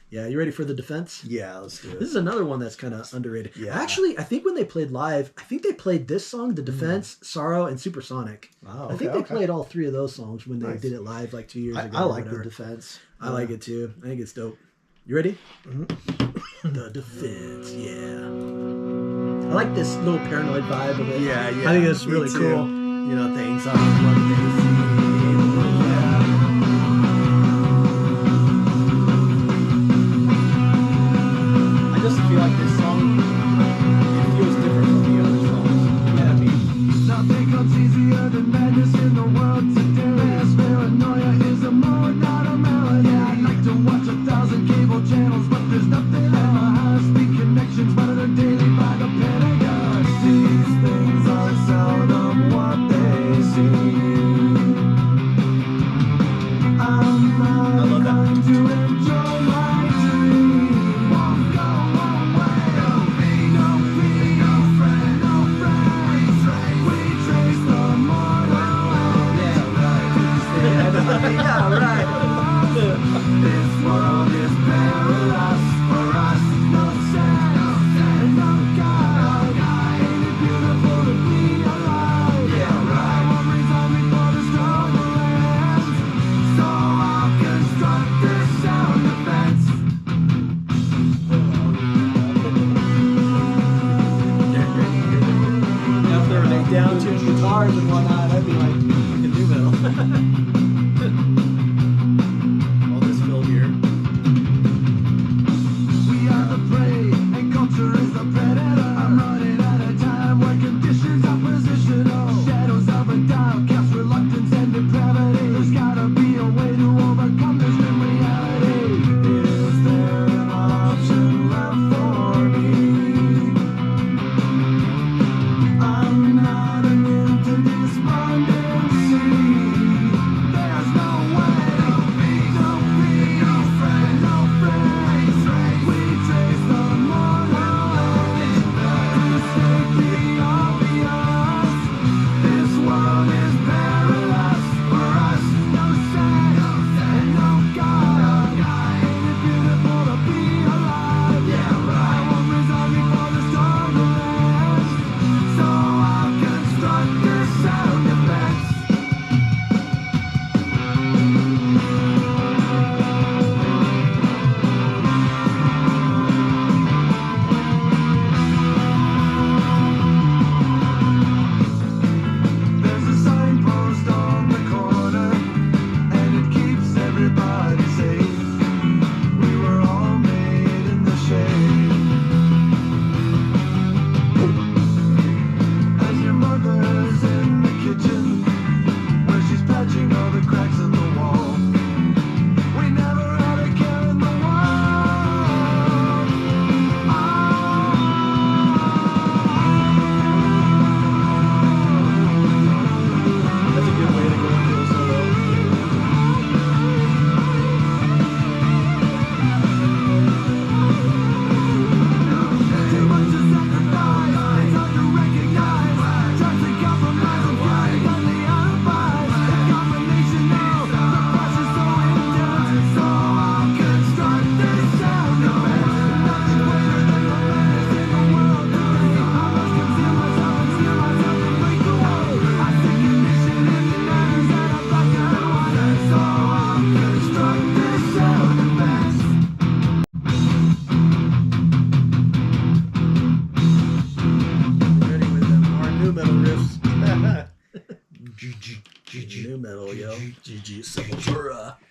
yeah, you ready for the defense? Yeah, let's do it. This is another one that's kind of underrated. Yeah. Actually, I think when they played live, I think they played this song, The Defense, Sorrow, and Supersonic. Wow, I think they played all 3 of those songs when they did it live like 2 years ago. I like The Defense. I like it too. I think it's dope. You ready? The Defense, I like this little paranoid vibe of it. Yeah. I think it's really too. cool. You know, things on one day. I just feel like this song, it feels different from the other songs. You know what I mean? Nothing comes easier than madness in the world today. Mass paranoia is a mode, not a melody. I'd like to watch 1,000 cable channels, but there's nothing on my high-speed connections, but they're daily by the Pentagon. These things are seldom what they seem. I'm not going to enjoy my dream. Won't go away. No fear, no friend, no friends. We trace the mortal way. Yeah, right. This world is perilous for us. No sense and no God. Ain't it beautiful to be alive? I won't resign before the struggle ends. So I'll construct this sound defense. If they were like down tuned guitars and whatnot, I'd be like fucking new metal. All this fill here.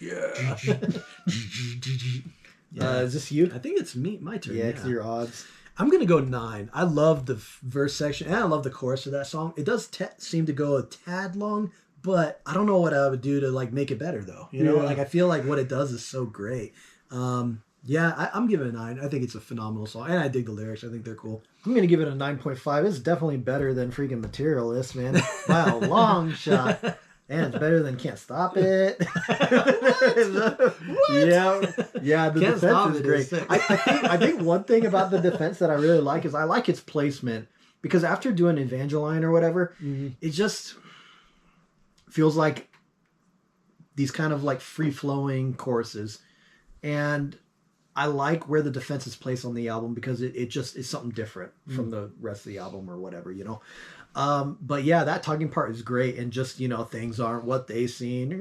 Yeah. Is this you? I think it's my turn. Yeah, it's your odds. I'm gonna go 9. I love the verse section and I love the chorus of that song. It does seem to go a tad long, but I don't know what I would do to like make it better though. You know, like I feel like what it does is so great. I'm giving it a 9. I think it's a phenomenal song, and I dig the lyrics. I think they're cool. I'm gonna give it a 9.5. It's definitely better than freaking Materialist, man. By a long shot. And it's better than Can't Stop It. What? Yeah. The Can't defense Stop is It great. is sick. I think one thing about the defense that I really like is I like its placement, because after doing Evangeline or whatever, it just feels like these kind of like free flowing choruses, and I like where the defense is placed on the album because it just is something different from the rest of the album or whatever, you know. But yeah, that talking part is great, and just, you know, things aren't what they seem,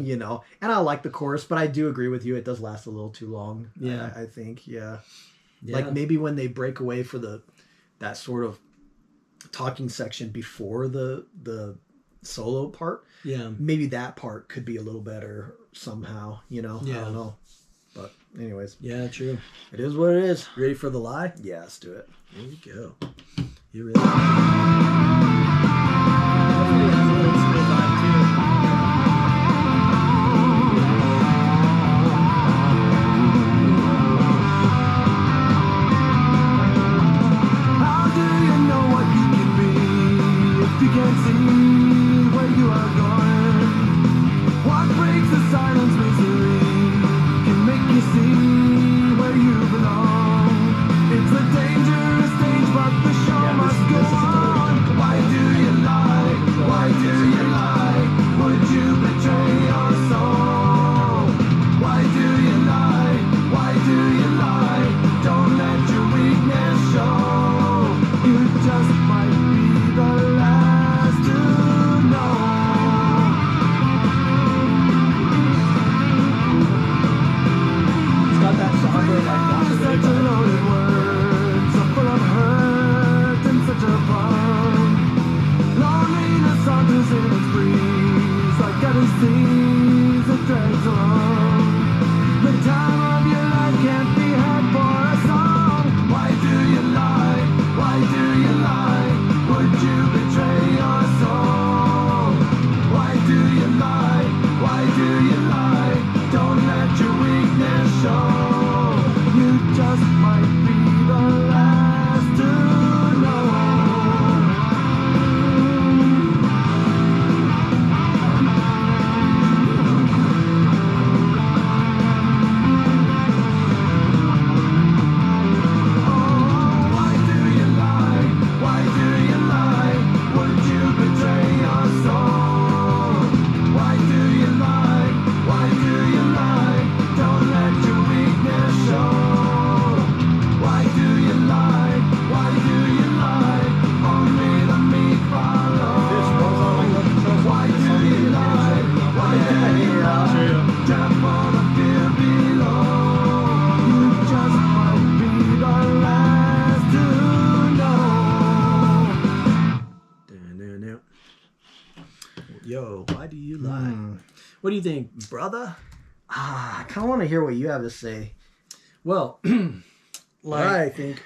you know. And I like the chorus, but I do agree with you, it does last a little too long. Yeah. I think, like maybe when they break away for that sort of talking section before the solo part, maybe that part could be a little better somehow, you know. I don't know. But anyways, Yeah, true. it is what it is. Ready for the lie? Yeah, let's do it. Here we go. You really. How do you know what you can be if you can't see where you are going? What breaks the silence misery can make you see where you belong. It's a dangerous stage, but the show must go on. Why do you lie? Why do you lie? Would you betray your soul? Why do you lie? Why do you lie? Don't let your weakness show. You just might be the last to know. It's got that somber like Such a loaded word, so full of hurt and such a fun. Loneliness saunters in its breeze, like a disease that drags along. The time of your life can't be had for a song. Why do you lie? Why do you lie? Would you betray your soul? Why do you lie? Why do you lie? Don't let your weakness show. You just might be the last to know. Why do you lie? Why do you lie? Would you betray your soul? Why do you lie? Why do you lie? Don't let your weakness show. Why do you lie? Why do you lie? Only the meek follow. Why do you lie? Why do you lie? Just for the fear below. You just might be the last to know. Yo, why do you lie? What do you think, brother? I kind of want to hear what you have to say. Well, Like, I think.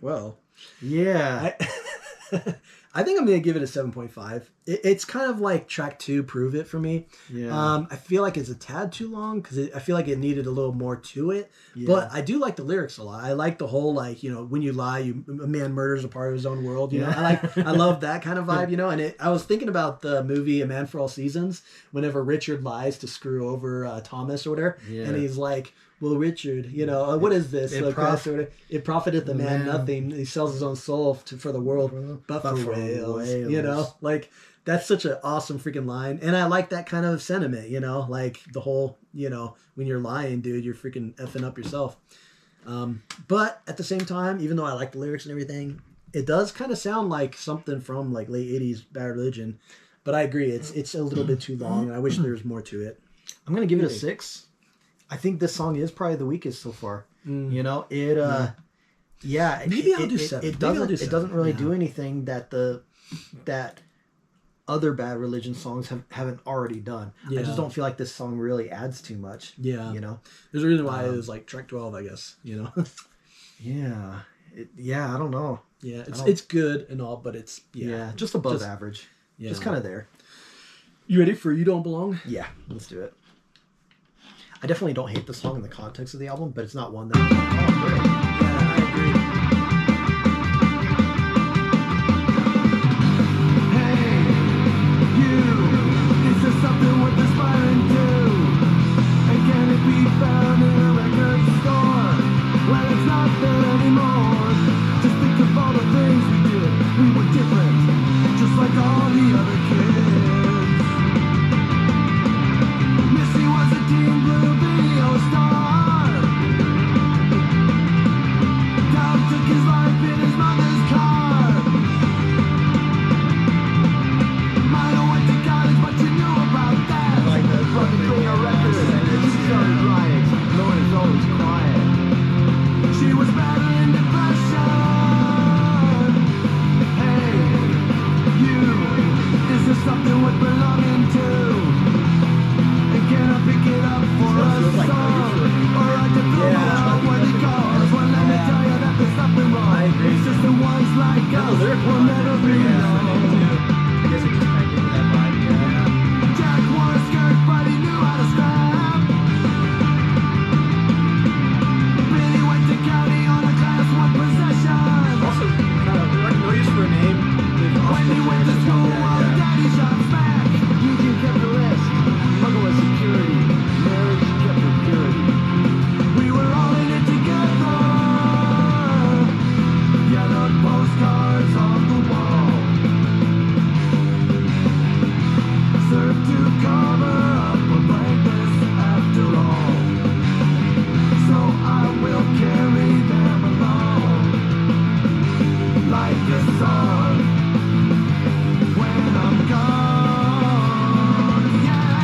Well, yeah. I think I'm gonna give it a 7.5. It's kind of like track 2, Prove It for me. Yeah. I feel like it's a tad too long because I feel like it needed a little more to it. But I do like the lyrics a lot. I like the whole like, you know, when you lie, a man murders a part of his own world. You know, I love that kind of vibe. You know, and I was thinking about the movie A Man for All Seasons. Whenever Richard lies to screw over Thomas or whatever, and he's like, well, Richard, you know, what is this? It profited the man nothing. He sells his own soul for the world, but for whales. You know, like that's such an awesome freaking line. And I like that kind of sentiment, you know, like the whole, you know, when you're lying, dude, you're freaking effing up yourself. But at the same time, even though I like the lyrics and everything, it does kind of sound like something from like late 80s Bad Religion. But I agree, it's a little bit too long. And I wish there was more to it. I'm going to give it a 6. I think this song is probably the weakest so far. You know, it Maybe I'll do 7. It doesn't really do anything that other Bad Religion songs haven't already done. I just don't feel like this song really adds too much. Yeah. You know? There's a reason why it was like track 12, I guess, you know? Yeah. I don't know. Yeah, it's good and all, but it's, just above average. Yeah. Just kind of there. You ready for You Don't Belong? Yeah, let's do it. I definitely don't hate the song in the context of the album, but it's not one that I'm like, oh, great. Yeah, I agree. Hey, you, is there something worth aspiring to? And can it be found in a record store? Well, it's not there anymore. Just think of all the things we did. We were different, just like all the other kids. Missy was a Teen Blue video star. Dad took his life in his mother's car. Milo went to college, but you knew about that. Like the Fucking thing a record, and she started riots. Lauren's always quiet. She was battling depression. Hey, you, is there something worth belonging to? And can I pick it up for a feels like song? Or a diploma of worthy cause? Well, let me tell you that there's nothing wrong. I agree. It's just the ones like And the us lyrical will never be known. I guess it just kind of gives me that vibe, yeah. Jack wore a skirt, but he knew how to scrap. Billy went to county on a class 1 possession. Also, kind of like no use for a name. When he went to school, daddy shot back. Eugene kept the rest. Mother was security. Marriage kept her purity. We were all in it together. Yellow postcards on the wall serve to cover up a blankness after all. So I will carry them along like a song when I'm gone. Yeah.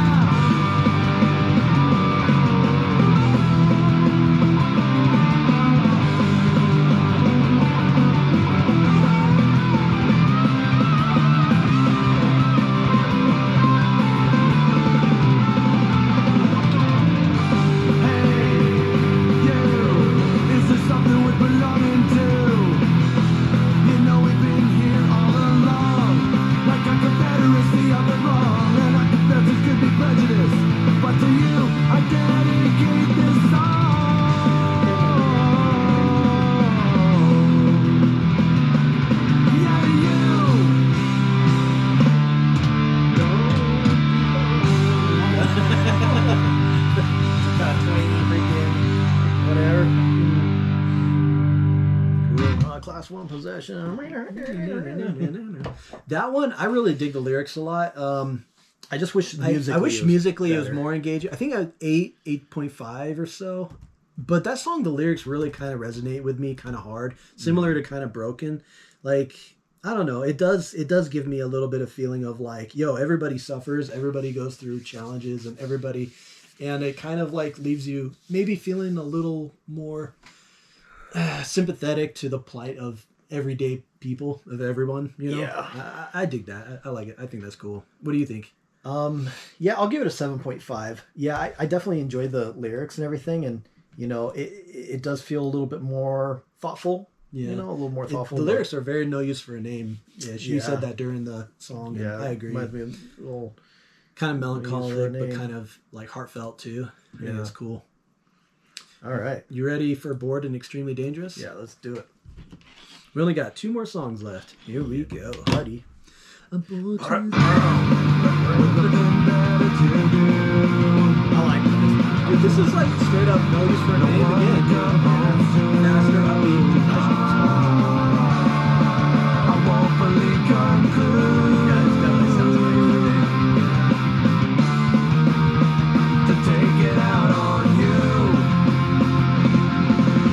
Hey, you, is there something worth belonging to? You know we've been here all along. Like our Confederacy of the wrong. And our defenses could be prejudice. But to you, I dedicate this song. Yeah, to you. Whatever. Class 1 possession. That one, I really dig the lyrics a lot. I just wish musically I wish musically it was better. more engaging. I think I was 8.5 or so. But that song, the lyrics really kind of resonate with me kind of hard. Similar to kind of Broken. Like, I don't know. It does give me a little bit of feeling of like, yo, everybody suffers. Everybody goes through challenges and it kind of like leaves you maybe feeling a little more sympathetic to the plight of everyday people, of everyone, you know? Yeah. I dig that. I like it. I think that's cool. What do you think? Yeah, I'll give it a 7.5. Yeah, I definitely enjoy the lyrics and everything, and you know, it does feel a little bit more thoughtful. Yeah. You know, a little more thoughtful. The lyrics are very no use for a name. Yeah, you Yeah. said that during the song. And Yeah, I agree. Reminds me of a little. Kind of No use for a melancholic, but name. kind of like heartfelt too. Yeah, Yeah. that's cool. All right. You ready for Bored and Extremely Dangerous? Yeah, let's do it, We only got 2 more songs left. Here we go. buddy. I'm bored to- I like this. Dude, this is like straight up no use for a name again. Faster, upbeat. I won't fully conclude. Yeah, this definitely sounds like a name. To take it out on you.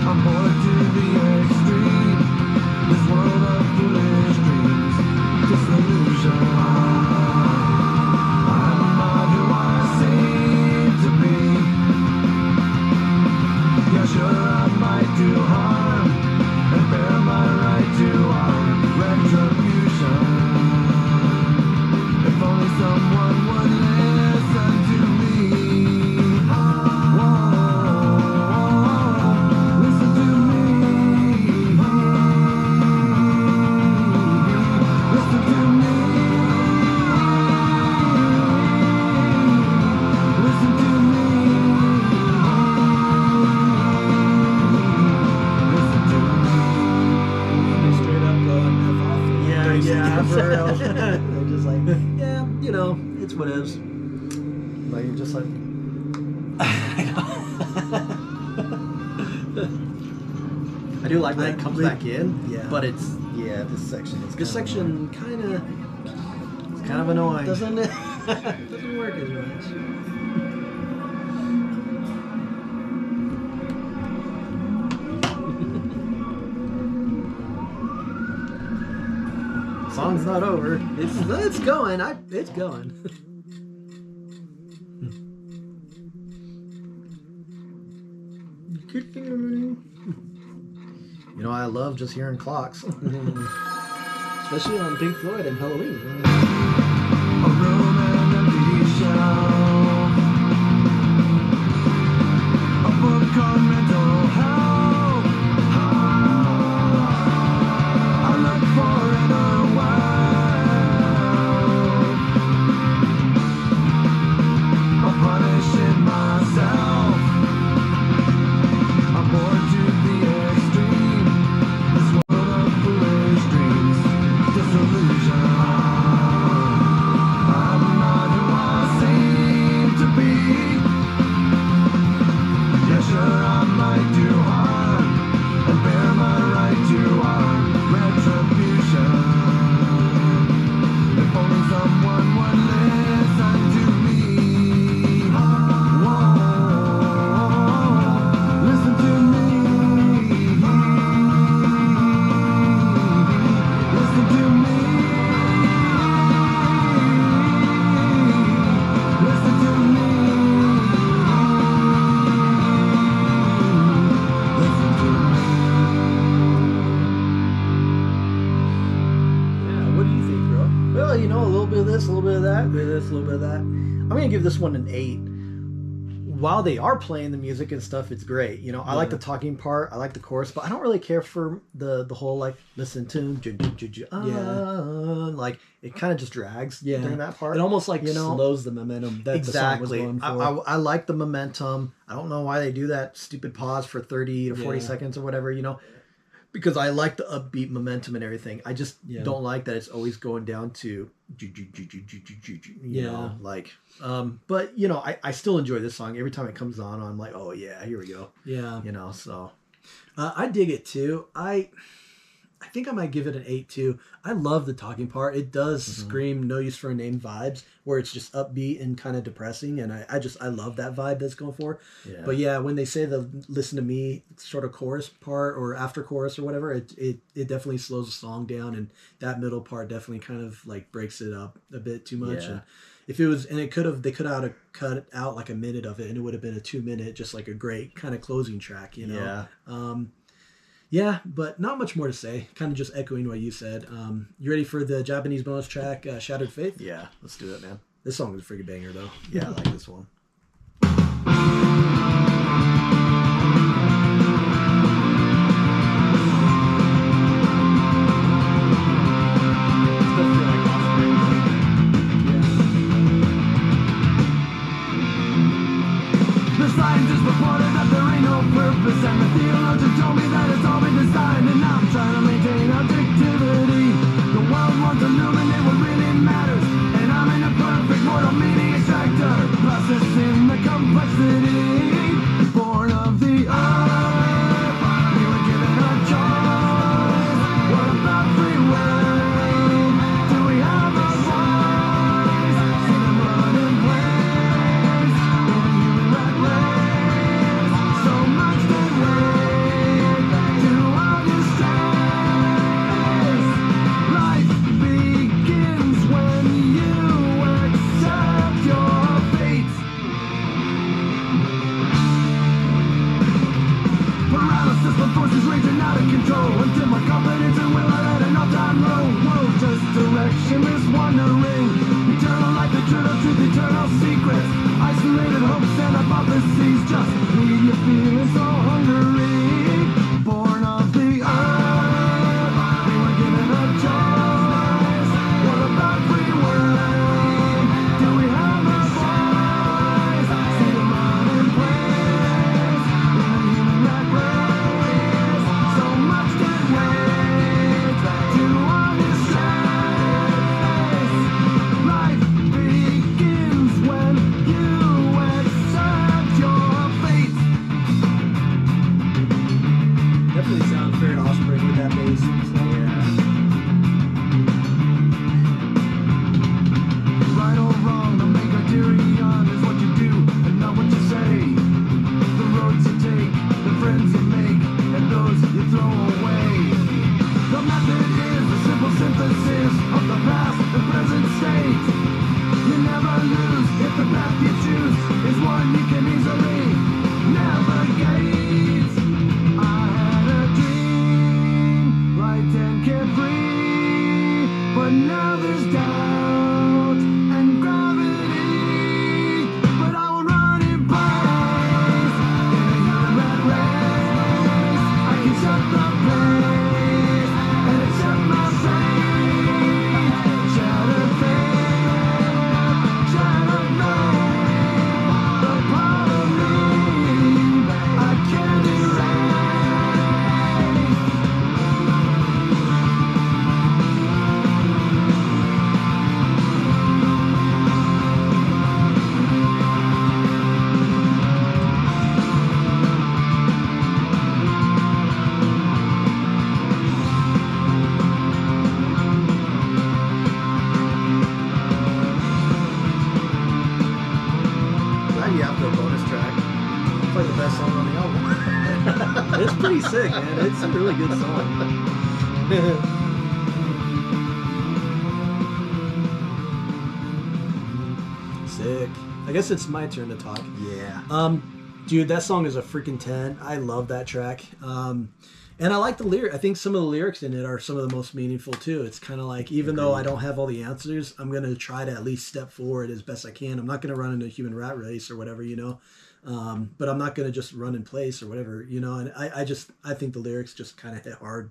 I'm bored to the extreme. This world of foolish dreams, disillusion. I'm not who I seem to be. Yeah, sure I just like. I do like when it comes back in. Yeah. But it's this section is. This section kind of annoying. doesn't work as much. Song's not over. It's going. It's going. You know, I love just hearing clocks. Especially on Pink Floyd and Halloween. A room and an empty shelf. A book on mental health. I look for inner wealth. I'm punishing myself. I'm bored to the extreme. This world of foolish dreams. Disillusion. I'm not who I seem to be. Yeah, sure, I might do harm and bear my right to our retribution. If only someone would listen to me. Whoa, listen to me. Listen to me. Listen to me. Listen to me. Yeah. What do you think, bro? Well, you know, a little bit of this, a little bit of that. A little bit of this, a little bit of that. I'm gonna give this one an 8. While they are playing the music and stuff, it's great. You know, I like the talking part, I like the chorus, but I don't really care for the whole like listen to like it kind of just drags during that part. It almost like you know, slows the momentum that exactly. the song was going for. I like the momentum. I don't know why they do that stupid pause for 30 to 40 seconds or whatever. You know, because I like the upbeat momentum and everything. I just don't like that it's always going down to you know, like but you know, I still enjoy this song. Every time it comes on, I'm like, oh yeah, here we go. Yeah. You know, so I dig it too. I think I might give it an 8 too. I love the talking part. It does scream "No Use for a Name" vibes, where it's just upbeat and kind of depressing, and I love that vibe that's going for. yeah. But yeah, when they say the "Listen to Me" sort of chorus part or after chorus or whatever, it definitely slows the song down, and that middle part definitely kind of like breaks it up a bit too much. Yeah. And if it was, and they could have cut out like a minute of it, and it would have been a 2-minute, just like a great kind of closing track, you know. Yeah. Yeah, but not much more to say. Kind of just echoing what you said. You ready for the Japanese bonus track, Shattered Faith? Yeah, let's do it, man. This song is a freaking banger, though. Yeah, I like this one. The scientists reported that there ain't no purpose, and the theologian told me that it's all been designed, and I'm trying to maintain objectivity. The world wants to illuminate what really matters, and I'm in a perfect mortal meaning extractor, processing the complexity. Born of the earth, we were given a choice. What about free will? Do we have a voice? See them run in place in a human rat race. So much dead weight to all your strays. Life begins when you accept your fate. Paralysis of forces raging out of control until my confidence and will are at an all-time low. Whoa, just directionless wandering. Eternal light, the truth, eternal secrets. Isolated hopes and hypotheses just leave you feeling so hungry. Born of the earth, we were given a choice. What about free will? Do we have a voice? See them run in place in a human rat race. So much dead weight to all his face. Life begins when you probably the best song on the album. It's pretty sick, man. It's a really good song. Sick. I guess it's my turn to talk. Yeah. Dude, that song is a freaking 10. I love that track. And I like the lyric. I think some of the lyrics in it are some of the most meaningful too. It's kind of like, even though I don't have all the answers, I'm going to try to at least step forward as best I can. I'm not going to run into a human rat race or whatever, you know. But I'm not going to just run in place or whatever, you know. And I think the lyrics just kind of hit hard.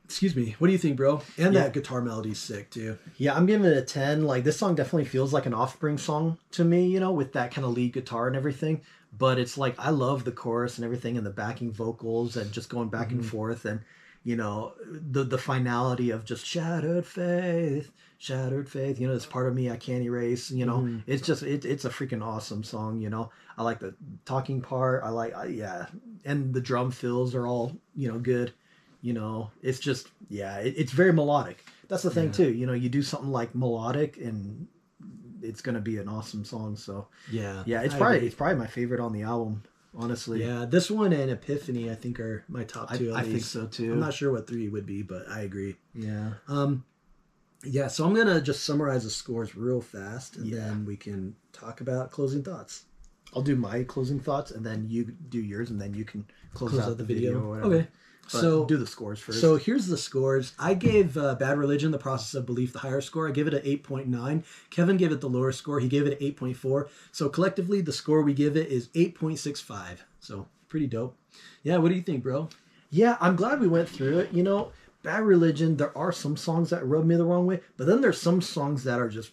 Excuse me. What do you think, bro? And that guitar melody's sick too. Yeah, I'm giving it a 10. Like, this song definitely feels like an Offspring song to me, you know, with that kind of lead guitar and everything. But it's like, I love the chorus and everything and the backing vocals and just going back and forth, and, you know, the finality of just shattered faith, you know, it's part of me I can't erase, you know. It's just, it's a freaking awesome song, you know. I like the talking part. And the drum fills are all, you know, good. You know, it's just, it's very melodic. That's the thing too. You know, you do something like melodic and it's going to be an awesome song. So it's probably my favorite on the album, honestly. Yeah, this one and Epiphany I think are my top two. I think so too. I'm not sure what 3 would be, but I agree. Yeah. So I'm going to just summarize the scores real fast, and then we can talk about closing thoughts. I'll do my closing thoughts, and then you do yours, and then you can close out the video or whatever. Okay. But so do the scores first. So here's the scores. I gave Bad Religion, The Process of Belief, the higher score. I give it an 8.9. Kevin gave it the lower score. He gave it an 8.4. So collectively, the score we give it is 8.65. So pretty dope. Yeah, what do you think, bro? Yeah, I'm glad we went through it. You know, Bad Religion, there are some songs that rub me the wrong way, but then there's some songs that are just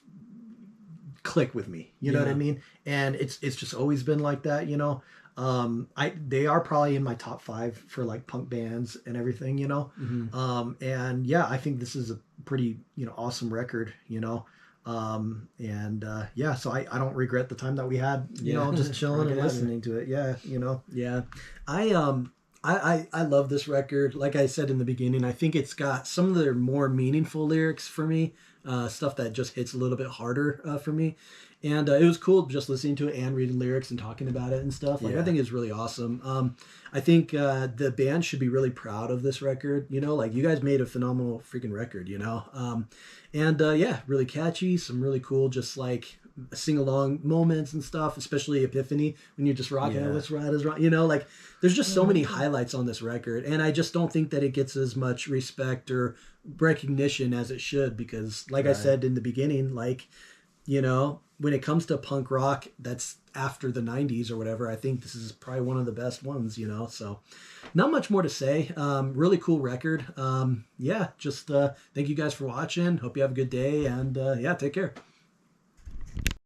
click with me. You know what I mean? And it's just always been like that, you know. They are probably in my top 5 for like punk bands and everything, you know. And yeah, I think this is a pretty, you know, awesome record, you know. So I don't regret the time that we had, you know, just chilling and listening to it. Yeah, you know. Yeah. I love this record. Like I said in the beginning, I think it's got some of their more meaningful lyrics for me, stuff that just hits a little bit harder for me. And it was cool just listening to it and reading lyrics and talking about it and stuff. Like, I think it's really awesome. I think the band should be really proud of this record. You know, like, you guys made a phenomenal freaking record, you know. Really catchy, some really cool, just like sing-along moments and stuff, especially Epiphany, when you're just rocking What's Right is Wrong. You know, like, there's just so many highlights on this record. And I just don't think that it gets as much respect or recognition as it should, because, like I said in the beginning, like, you know, when it comes to punk rock that's after the 90s or whatever, I think this is probably one of the best ones, you know. So not much more to say. Really cool record. Thank you guys for watching. Hope you have a good day, and take care.